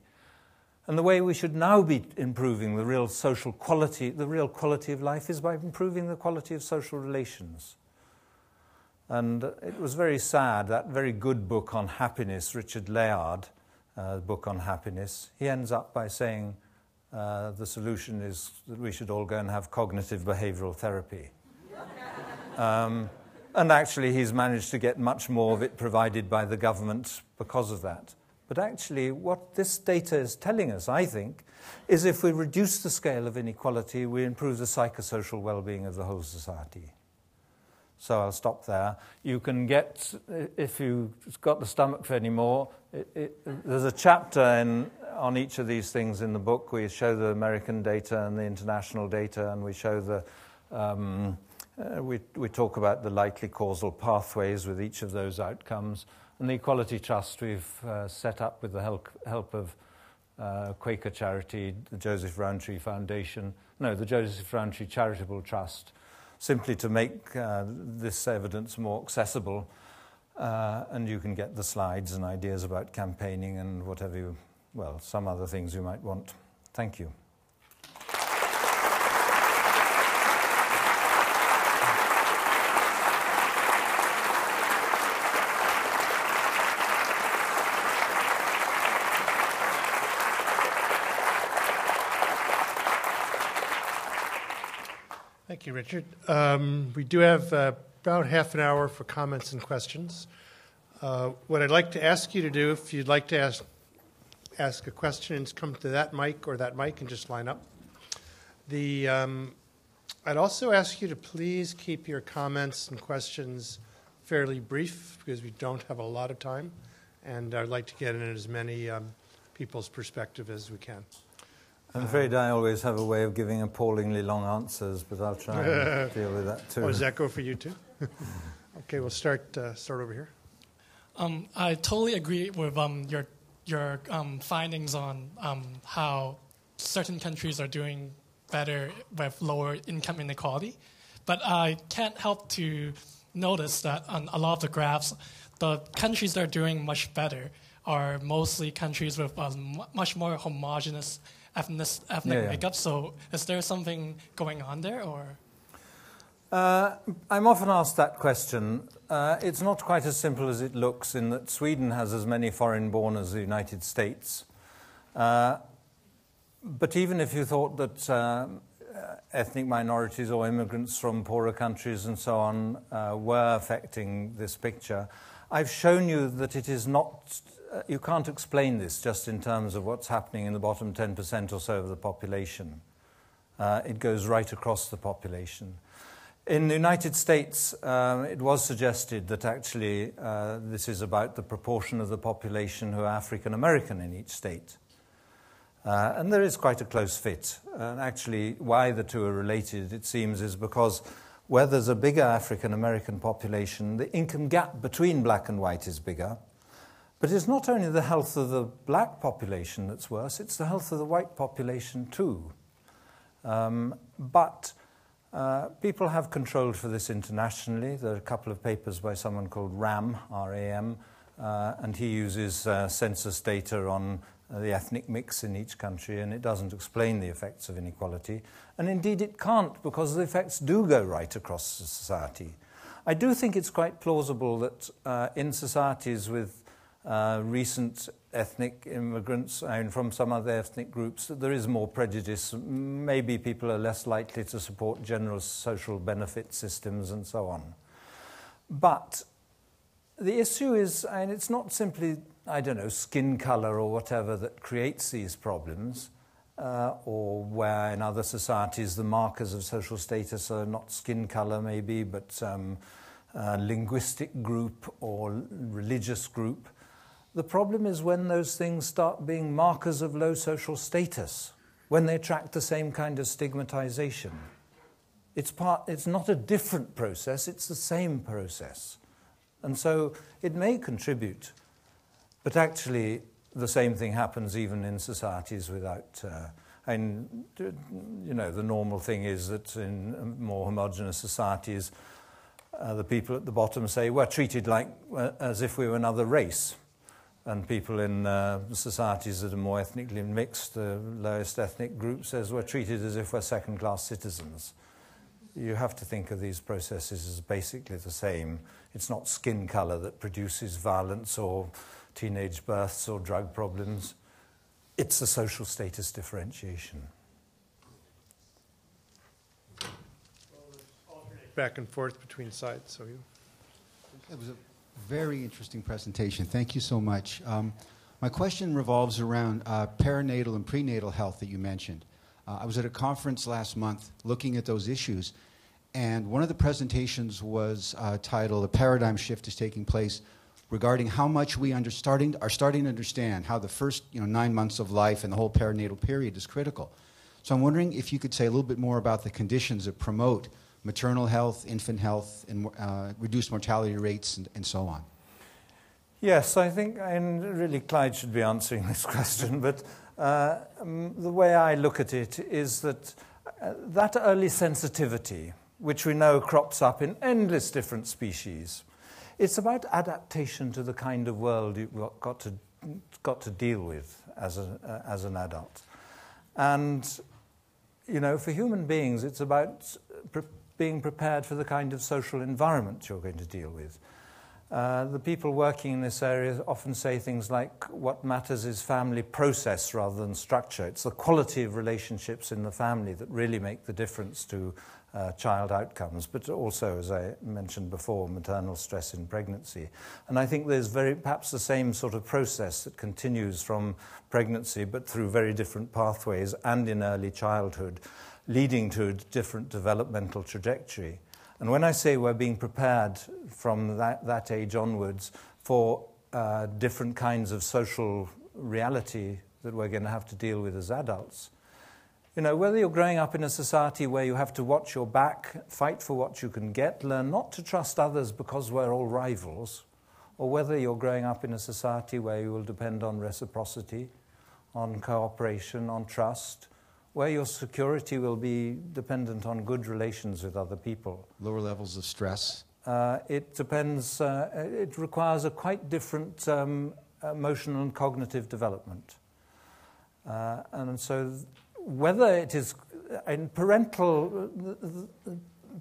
And the way we should now be improving the real social quality, the real quality of life, is by improving the quality of social relations. And it was very sad, that very good book on happiness, Richard Laird, book on happiness, he ends up by saying the solution is that we should all go and have cognitive behavioral therapy. And actually he's managed to get much more of it provided by the government because of that. But actually, what this data is telling us, I think, is if we reduce the scale of inequality, we improve the psychosocial well-being of the whole society. So I'll stop there. You can get, if you've got the stomach for any more, there's a chapter on each of these things in the book. We show the American data and the international data, and we show we talk about the likely causal pathways with each of those outcomes. And the Equality Trust we've set up with the help of Quaker Charity, the Joseph Rowntree Foundation, the Joseph Rowntree Charitable Trust, simply to make this evidence more accessible. And you can get the slides and ideas about campaigning and whatever some other things you might want. Thank you. you, Richard. We do have about half an hour for comments and questions. What I'd like to ask you to do, if you'd like to ask a question, is come to that mic or that mic and just line up. I'd also ask you to please keep your comments and questions fairly brief because we don't have a lot of time, and I'd like to get in as many people's perspective as we can. I'm afraid I always have a way of giving appallingly long answers, but I'll try and deal with that too. Oh, does that go for you too? Okay, we'll start over here. I totally agree with your findings on how certain countries are doing better with lower income inequality, but I can't help to notice that on a lot of the graphs, the countries that are doing much better are mostly countries with much more homogeneous ethnic makeup. So is there something going on there, or? I'm often asked that question. It's not quite as simple as it looks in that Sweden has as many foreign-born as the United States. But even if you thought that ethnic minorities or immigrants from poorer countries and so on were affecting this picture, I've shown you that it is not, you can't explain this just in terms of what's happening in the bottom 10% or so of the population. It goes right across the population. In the United States, it was suggested that actually this is about the proportion of the population who are African American in each state. And there is quite a close fit. And actually, why the two are related, it seems, is because where there's a bigger African American population, the income gap between black and white is bigger. But it's not only the health of the black population that's worse, it's the health of the white population too. But people have controlled for this internationally. There are a couple of papers by someone called RAM, R-A-M, and he uses census data on the ethnic mix in each country, and it doesn't explain the effects of inequality. And indeed it can't, because the effects do go right across society. I do think it's quite plausible that in societies with recent ethnic immigrants and from some other ethnic groups, that there is more prejudice. Maybe people are less likely to support general social benefit systems and so on. But the issue is, and it's not simply, I don't know, skin color or whatever that creates these problems, or where in other societies the markers of social status are not skin color maybe, but linguistic group or religious group. The problem is when those things start being markers of low social status, when they attract the same kind of stigmatization. It's not a different process, it's the same process. And so it may contribute, but actually the same thing happens even in societies without, and you know, the normal thing is that in more homogeneous societies, the people at the bottom say, we're treated like as if we were another race. And people in societies that are more ethnically mixed, the lowest ethnic group says we're treated as if we're second-class citizens. You have to think of these processes as basically the same. It's not skin color that produces violence or teenage births or drug problems. It's the social status differentiation. Back and forth between sides. So you. It was a very interesting presentation. Thank you so much. My question revolves around perinatal and prenatal health that you mentioned. I was at a conference last month looking at those issues, and one of the presentations was titled "A Paradigm Shift is Taking Place" regarding how much we are starting to understand how the first 9 months of life and the whole perinatal period is critical. So I'm wondering if you could say a little bit more about the conditions that promote maternal health, infant health, and reduced mortality rates, and so on. Yes, I think, and really Clyde should be answering this question, but the way I look at it is that that early sensitivity, which we know crops up in endless different species, it's about adaptation to the kind of world you've got to deal with as an adult. And, for human beings, it's about being prepared for the kind of social environment you're going to deal with. The people working in this area often say things like, what matters is family process rather than structure. It's the quality of relationships in the family that really make the difference to child outcomes, but also, as I mentioned before, maternal stress in pregnancy. And I think there's perhaps the same sort of process that continues from pregnancy, but through very different pathways and in early childhood, leading to a different developmental trajectory. And when I say we're being prepared from that age onwards for different kinds of social reality that we're going to have to deal with as adults, you know, whether you're growing up in a society where you have to watch your back, fight for what you can get, learn not to trust others because we're all rivals, or whether you're growing up in a society where you will depend on reciprocity, on cooperation, on trust, where your security will be dependent on good relations with other people. Lower levels of stress? It depends, it requires a quite different emotional and cognitive development. And so whether it is in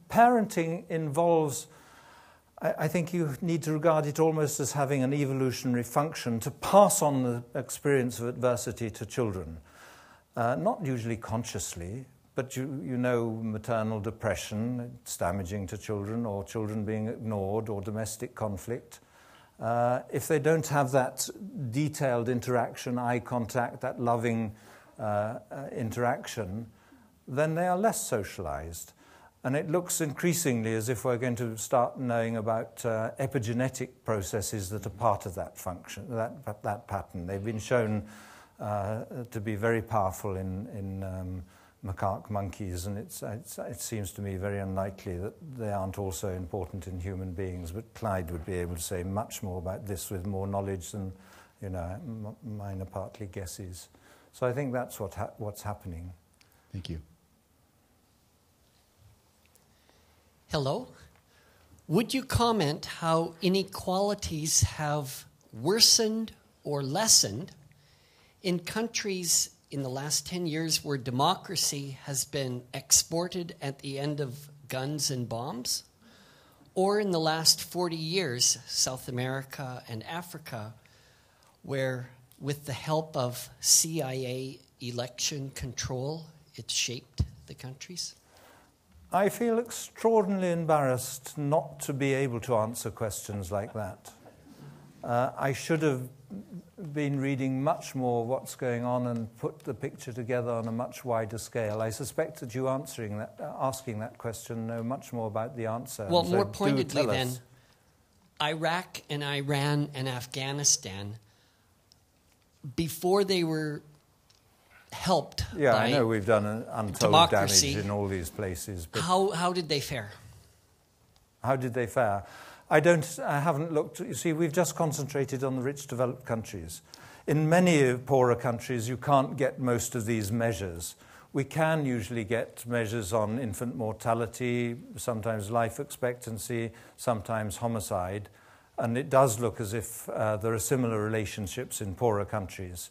parenting involves, I think you need to regard it almost as having an evolutionary function to pass on the experience of adversity to children. Not usually consciously, but you know maternal depression, it's damaging to children, or children being ignored, or domestic conflict. If they don't have that detailed interaction, eye contact, that loving interaction, then they are less socialized. And it looks increasingly as if we're going to start knowing about epigenetic processes that are part of that function, that pattern. They've been shown to be very powerful in macaque monkeys, and it seems to me very unlikely that they aren't also important in human beings. But Clyde would be able to say much more about this with more knowledge than, you know, mine are partly guesses. So I think that's what's happening. Thank you. Hello. Would you comment how inequalities have worsened or lessened in countries in the last 10 years where democracy has been exported at the end of guns and bombs, or in the last 40 years, South America and Africa, where with the help of CIA election control, it shaped the countries? I feel extraordinarily embarrassed not to be able to answer questions like that. I should have been reading much more what's going on and put the picture together on a much wider scale. I suspect that you asking that question know much more about the answer. Well, so more pointedly then, then, Iraq and Iran and Afghanistan, before they were helped by I know we've done untold democracy, damage in all these places. But how did they fare? How did they fare? I haven't looked. You see, we've just concentrated on the rich developed countries. In many poorer countries, you can't get most of these measures. We can usually get measures on infant mortality, sometimes life expectancy, sometimes homicide. And it does look as if there are similar relationships in poorer countries.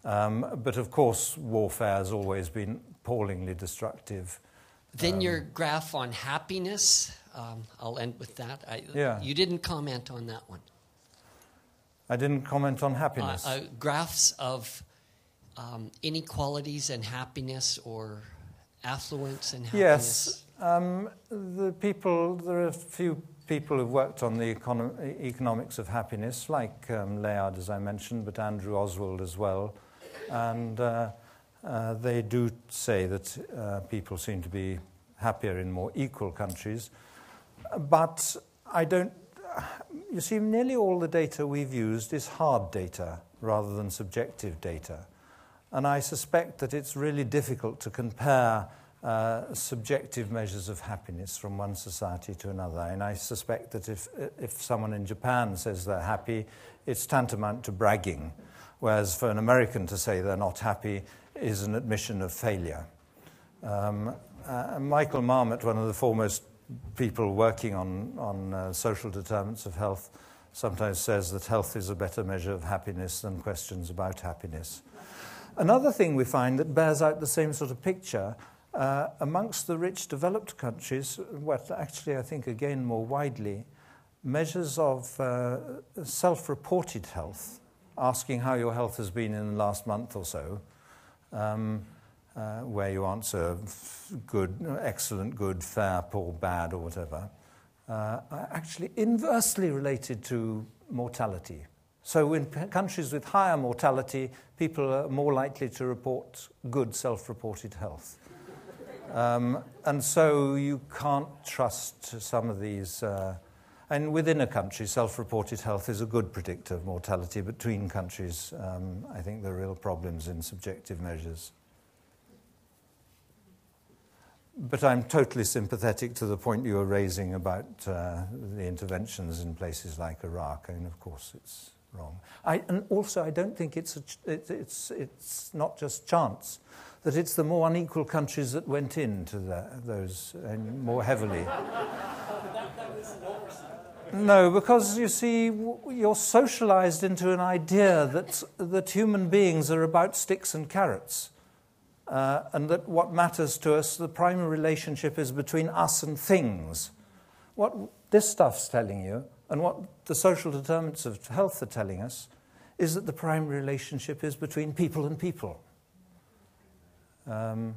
But of course, warfare has always been appallingly destructive. Then your graph on happiness, I'll end with that. You didn't comment on that one. I didn't comment on happiness. Graphs of inequalities and happiness, or affluence and happiness. Yes. There are a few people who've worked on the economics of happiness, like Laird, as I mentioned, but Andrew Oswald as well. And they do say that people seem to be happier in more equal countries. But you see, nearly all the data we've used is hard data rather than subjective data. And I suspect that it's really difficult to compare subjective measures of happiness from one society to another. And I suspect that if someone in Japan says they're happy, it's tantamount to bragging. Whereas for an American to say they're not happy is an admission of failure. Michael Marmot, one of the foremost people working on social determinants of health, sometimes says that health is a better measure of happiness than questions about happiness. Another thing we find that bears out the same sort of picture, amongst the rich developed countries, what actually I think again more widely, measures of self-reported health, asking how your health has been in the last month or so, where you answer good, excellent, good, fair, poor, bad, or whatever, are actually inversely related to mortality. So in countries with higher mortality, people are more likely to report good self-reported health. And so you can't trust some of these. And within a country, self-reported health is a good predictor of mortality. Between countries, I think there are real problems in subjective measures. But I'm totally sympathetic to the point you were raising about the interventions in places like Iraq. I mean, of course, it's wrong. And also, I don't think it's not just chance that it's the more unequal countries that went into those more heavily. No, because you see, you're socialized into an idea that human beings are about sticks and carrots. And that what matters to us, the primary relationship is between us and things. What this stuff's telling you, and what the social determinants of health are telling us, is that the primary relationship is between people and people. And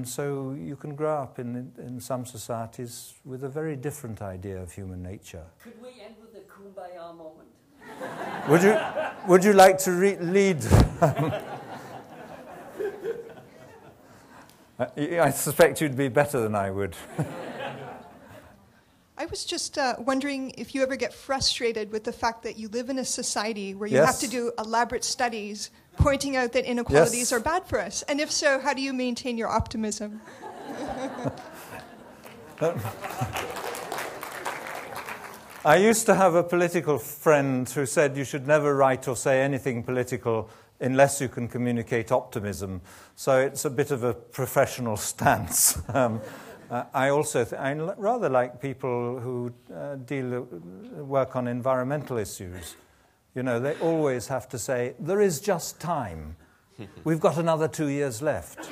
so you can grow up in some societies with a very different idea of human nature. Could we end with a kumbaya moment? Would you like to lead? I suspect you'd be better than I would. I was just wondering if you ever get frustrated with the fact that you live in a society where you Yes. have to do elaborate studies pointing out that inequalities Yes. are bad for us. And if so, how do you maintain your optimism? I used to have a political friend who said you should never write or say anything political unless you can communicate optimism. So it's a bit of a professional stance. I also I rather like people who work on environmental issues. You know, they always have to say, there is just time. We've got another 2 years left.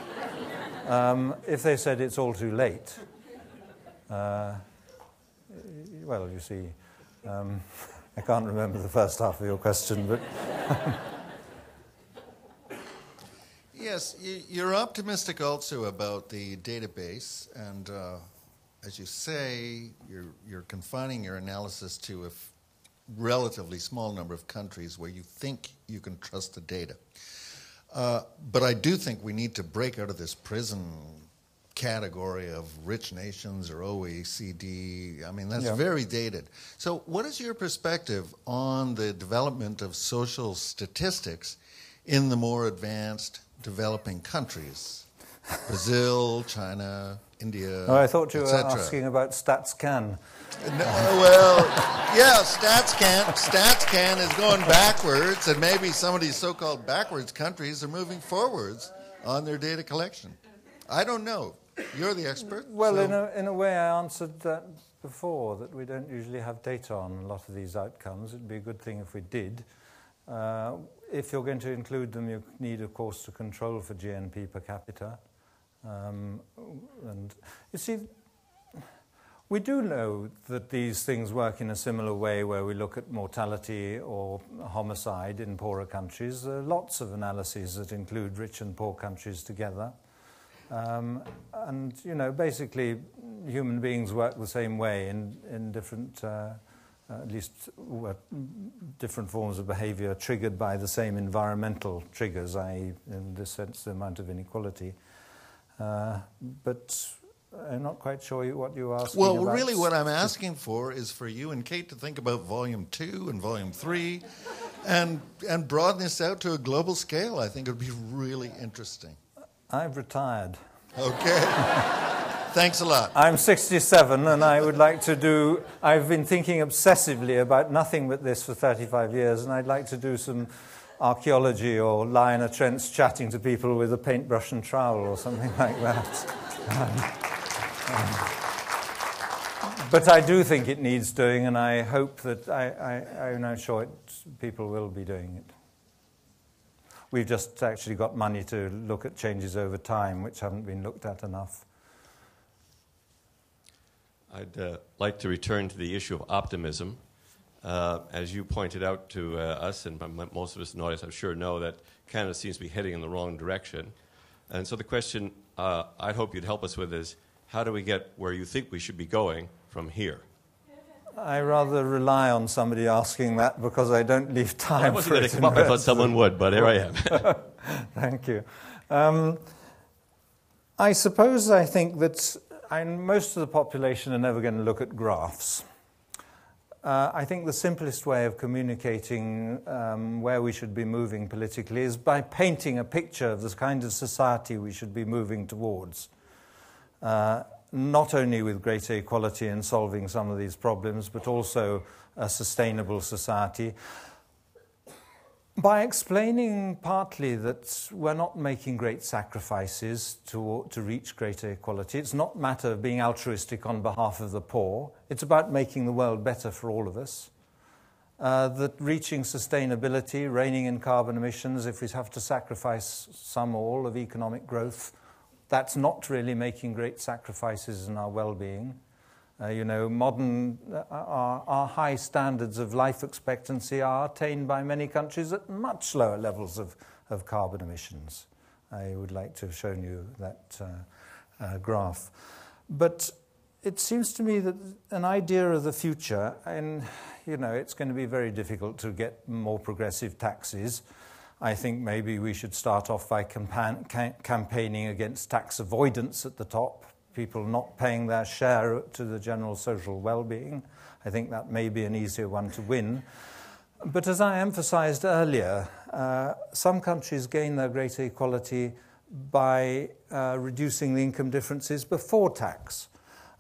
If they said it's all too late, well, you see, I can't remember the first half of your question, but... Yes, you're optimistic also about the database, and as you say, you're confining your analysis to a relatively small number of countries where you think you can trust the data. But I do think we need to break out of this prison category of rich nations or OECD. I mean, that's very dated. So what is your perspective on the development of social statistics in the more advanced developing countries? Brazil, China, India, Oh, I thought you were etc. asking about StatsCan. No, well, yeah, StatsCan is going backwards, and maybe some of these so-called backwards countries are moving forwards on their data collection. I don't know. You're the expert. Well, so. in a way, I answered that before, that we don't usually have data on a lot of these outcomes. It'd be a good thing if we did. If you're going to include them, you need, of course, to control for GNP per capita. And you see, we do know that these things work in a similar way where we look at mortality or homicide in poorer countries. There are lots of analyses that include rich and poor countries together. And, you know, basically human beings work the same way in different, at least different forms of behavior triggered by the same environmental triggers, i.e., in this sense, the amount of inequality. But I'm not quite sure what you asked. Well, really what I'm asking for is for you and Kate to think about Volume 2 and Volume 3 and broaden this out to a global scale. I think it would be really interesting. I've retired. Okay. Thanks a lot. I'm 67 and I would like to do... I've been thinking obsessively about nothing but this for 35 years, and I'd like to do some archaeology or lie in a trench chatting to people with a paintbrush and trowel or something like that. But I do think it needs doing, and I hope that I'm sure people will be doing it. We've just actually got money to look at changes over time, which haven't been looked at enough. I'd like to return to the issue of optimism. As you pointed out to us, and most of us in the audience, I'm sure, know that Canada seems to be heading in the wrong direction. And so the question I'd hope you'd help us with is, how do we get where you think we should be going from here? I rather rely on somebody asking that because I don't leave time for it. I wasn't going to come up. I thought someone would, but here I am. Thank you. I think that most of the population are never going to look at graphs. I think the simplest way of communicating where we should be moving politically is by painting a picture of the kind of society we should be moving towards. Not only with greater equality in solving some of these problems, but also a sustainable society. By explaining partly that we're not making great sacrifices to reach greater equality. It's not a matter of being altruistic on behalf of the poor. It's about making the world better for all of us. That reaching sustainability, reining in carbon emissions, if we have to sacrifice some or all of economic growth, that's not really making great sacrifices in our well-being. Our high standards of life expectancy are attained by many countries at much lower levels of carbon emissions. I would like to have shown you that graph. But it seems to me that an idea of the future, and it's going to be very difficult to get more progressive taxes. I think maybe we should start off by campaigning against tax avoidance at the top, people not paying their share to the general social well-being. I think that may be an easier one to win. But as I emphasized earlier, some countries gain their greater equality by reducing the income differences before tax.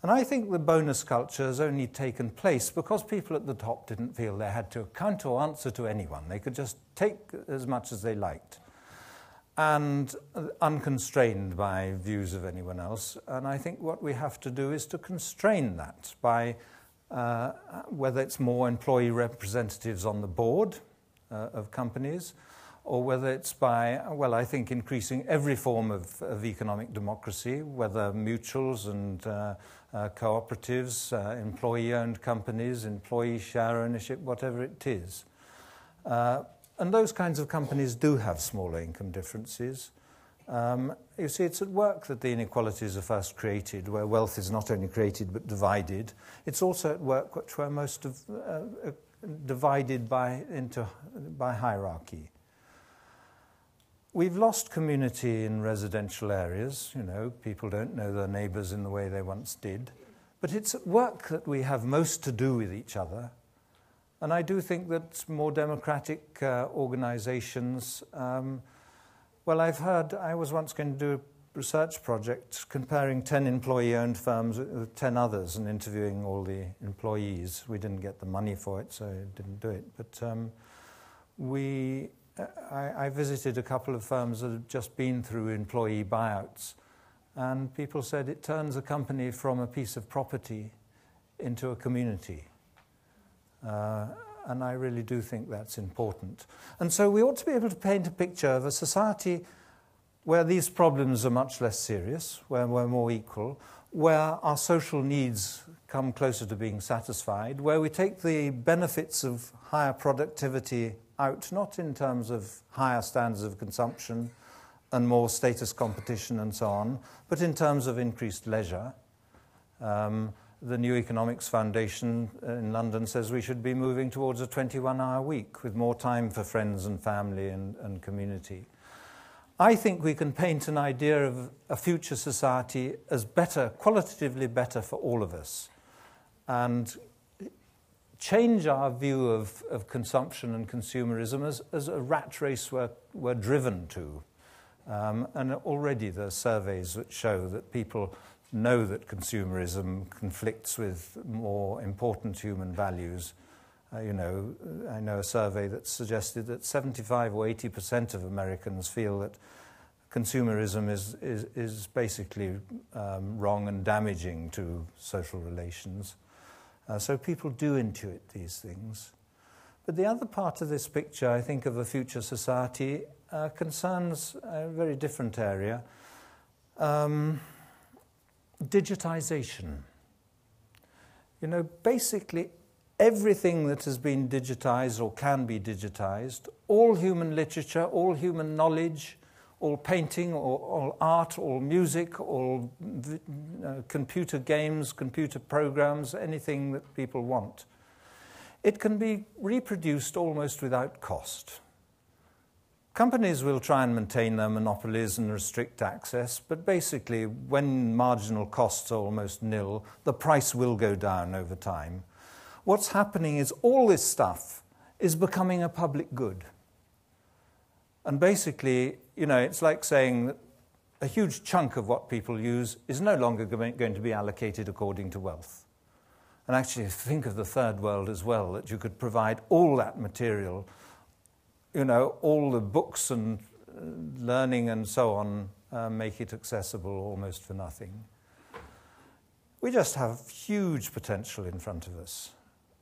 And I think the bonus culture has only taken place because people at the top didn't feel they had to account or answer to anyone. They could just take as much as they liked, and unconstrained by views of anyone else. And I think what we have to do is to constrain that by whether it's more employee representatives on the board of companies, or whether it's by, I think increasing every form of economic democracy, whether mutuals and cooperatives, employee-owned companies, employee share ownership, whatever it is. And those kinds of companies do have smaller income differences. You see, it's at work that the inequalities are first created, where wealth is not only created but divided. It's also at work where most of divided by hierarchy. We've lost community in residential areas. People don't know their neighbours in the way they once did. But it's at work that we have most to do with each other. And I do think that more democratic organisations... I've heard... I was once going to do a research project comparing 10 employee-owned firms with 10 others and interviewing all the employees. We didn't get the money for it, so I didn't do it. But I visited a couple of firms that had just been through employee buyouts, and people said it turns a company from a piece of property into a community. And I really do think that's important. And so we ought to be able to paint a picture of a society where these problems are much less serious, where we're more equal, where our social needs come closer to being satisfied, where we take the benefits of higher productivity out, not in terms of higher standards of consumption and more status competition and so on, but in terms of increased leisure. The New Economics Foundation in London says we should be moving towards a 21-hour week with more time for friends and family and community. I think we can paint an idea of a future society as better, qualitatively better for all of us, and change our view of consumption and consumerism as a rat race we're driven to. And already there are surveys that show that people know that consumerism conflicts with more important human values. I know a survey that suggested that 75 or 80% of Americans feel that consumerism is basically wrong and damaging to social relations. So people do intuit these things. But the other part of this picture, I think, of a future society concerns a very different area. Digitization. basically everything that has been digitized or can be digitized, all human literature, all human knowledge, all painting, all art, all music, all computer games, computer programs, anything that people want, it can be reproduced almost without cost. Companies will try and maintain their monopolies and restrict access, but basically when marginal costs are almost nil, the price will go down over time. What's happening is all this stuff is becoming a public good. And basically, it's like saying that a huge chunk of what people use is no longer going to be allocated according to wealth. And actually, think of the third world as well, that you could provide all that material, all the books and learning and so on, make it accessible almost for nothing. We just have huge potential in front of us.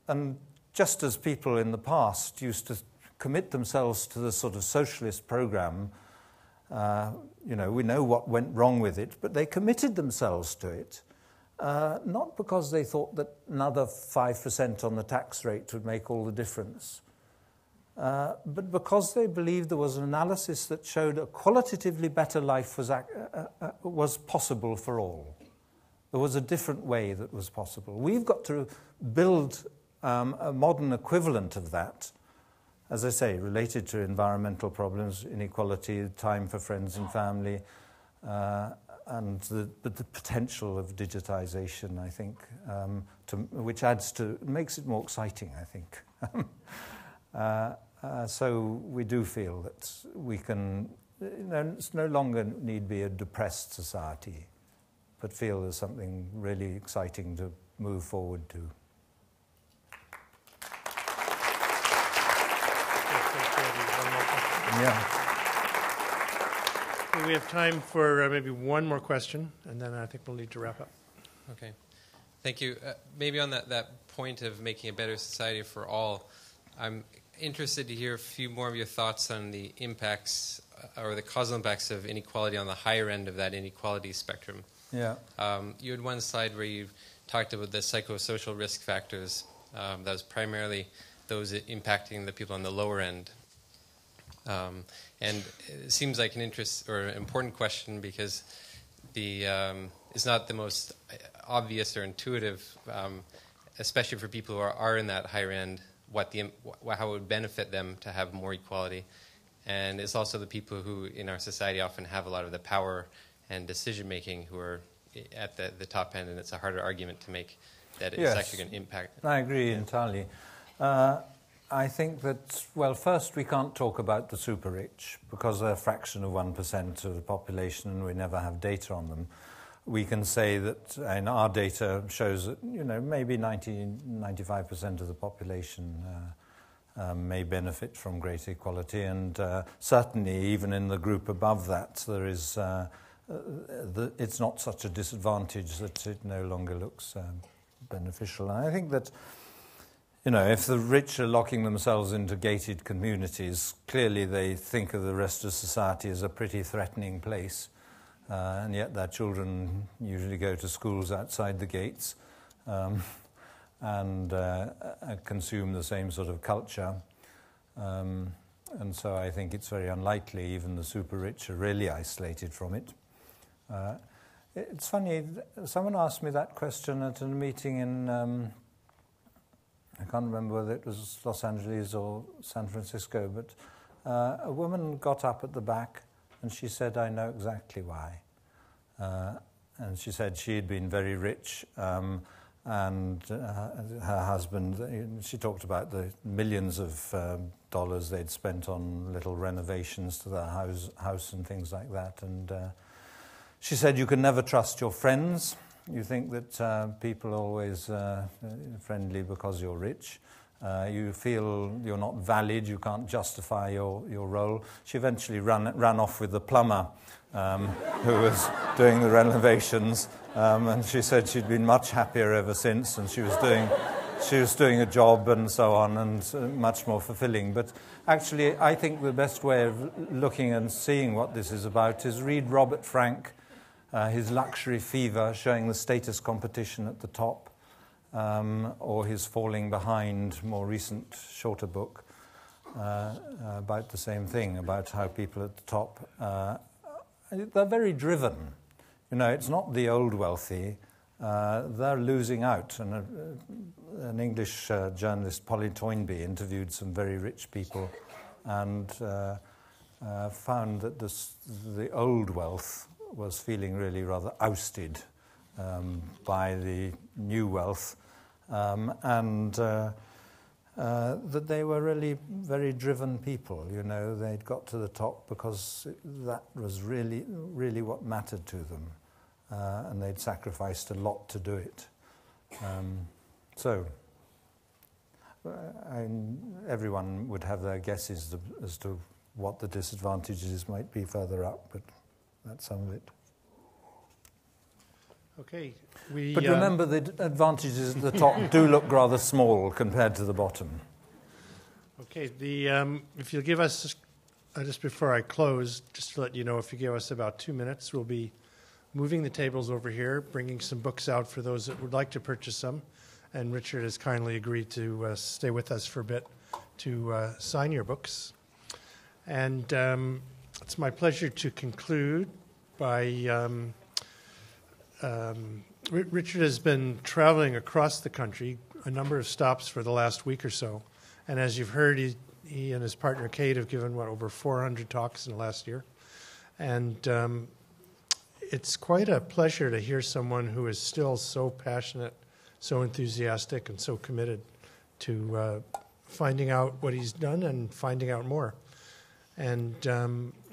And just as people in the past used to commit themselves to the sort of socialist program, we know what went wrong with it, but they committed themselves to it, not because they thought that another 5% on the tax rate would make all the difference, but because they believed there was an analysis that showed a qualitatively better life was possible for all. There was a different way that was possible. We've got to build a modern equivalent of that, as I say, related to environmental problems, inequality, time for friends and family, and the potential of digitization, I think, which makes it more exciting, I think. So we do feel that we can, it's no longer need be a depressed society, but feel there's something really exciting to move forward to. Yeah. Okay, we have time for maybe one more question, and then I think we'll need to wrap up. Okay. Thank you. Maybe on that point of making a better society for all, I'm interested to hear a few more of your thoughts on the impacts or the causal impacts of inequality on the higher end of that inequality spectrum. Yeah. You had one slide where you talked about the psychosocial risk factors. That was primarily those impacting the people on the lower end. And it seems like an important question because it's not the most obvious or intuitive, especially for people who are in that higher end, how it would benefit them to have more equality. And it's also the people who in our society often have a lot of the power and decision making who are at the top end, and it's a harder argument to make that it's actually going to impact. I agree entirely. I think that, well, first we can't talk about the super rich because they're a fraction of 1% of the population and we never have data on them. We can say that, and our data shows that, maybe 95% of the population may benefit from greater equality, and certainly even in the group above that, there is, it's not such a disadvantage that it no longer looks beneficial. And I think that, if the rich are locking themselves into gated communities, clearly they think of the rest of society as a pretty threatening place, and yet their children usually go to schools outside the gates and consume the same sort of culture. And so I think it's very unlikely even the super rich are really isolated from it. It's funny, someone asked me that question at a meeting in... I can't remember whether it was Los Angeles or San Francisco, but a woman got up at the back and she said, I know exactly why. And she said she had been very rich and her husband, she talked about the millions of dollars they'd spent on little renovations to their house and things like that. And she said, you can never trust your friends. You think that people are always friendly because you're rich. You feel you're not valid. You can't justify your role. She eventually ran off with the plumber who was doing the renovations, and she said she'd been much happier ever since, and she was doing a job and so on, and much more fulfilling. But actually, I think the best way of looking and seeing what this is about is read Robert Frank. His Luxury Fever, showing the status competition at the top. or his Falling Behind, more recent, shorter book about the same thing, about how people at the top, they're very driven. You know, it's not the old wealthy. They're losing out. And an English journalist, Polly Toynbee, interviewed some very rich people and found that the old wealth was feeling really rather ousted by the new wealth, and that they were really very driven people. You know, they'd got to the top because that was really, really what mattered to them, and they'd sacrificed a lot to do it. Everyone would have their guesses as to what the disadvantages might be further up, but that's some of it. Okay. But remember, the advantages at the top do look rather small compared to the bottom. Okay. If you'll give us, just before I close, just to let you know, if you give us about 2 minutes, we'll be moving the tables over here, bringing some books out for those that would like to purchase some. And Richard has kindly agreed to stay with us for a bit to sign your books. And it's my pleasure to conclude by Richard has been traveling across the country, a number of stops for the last week or so. And as you've heard, he and his partner Kate have given, over 400 talks in the last year. And it's quite a pleasure to hear someone who is still so passionate, so enthusiastic, and so committed to finding out what he's done and finding out more. And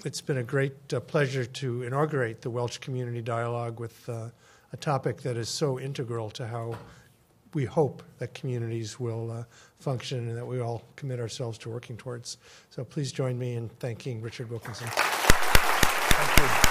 it's been a great pleasure to inaugurate the Welch Community Dialogue with a topic that is so integral to how we hope that communities will function and that we all commit ourselves to working towards. So please join me in thanking Richard Wilkinson. Thank you.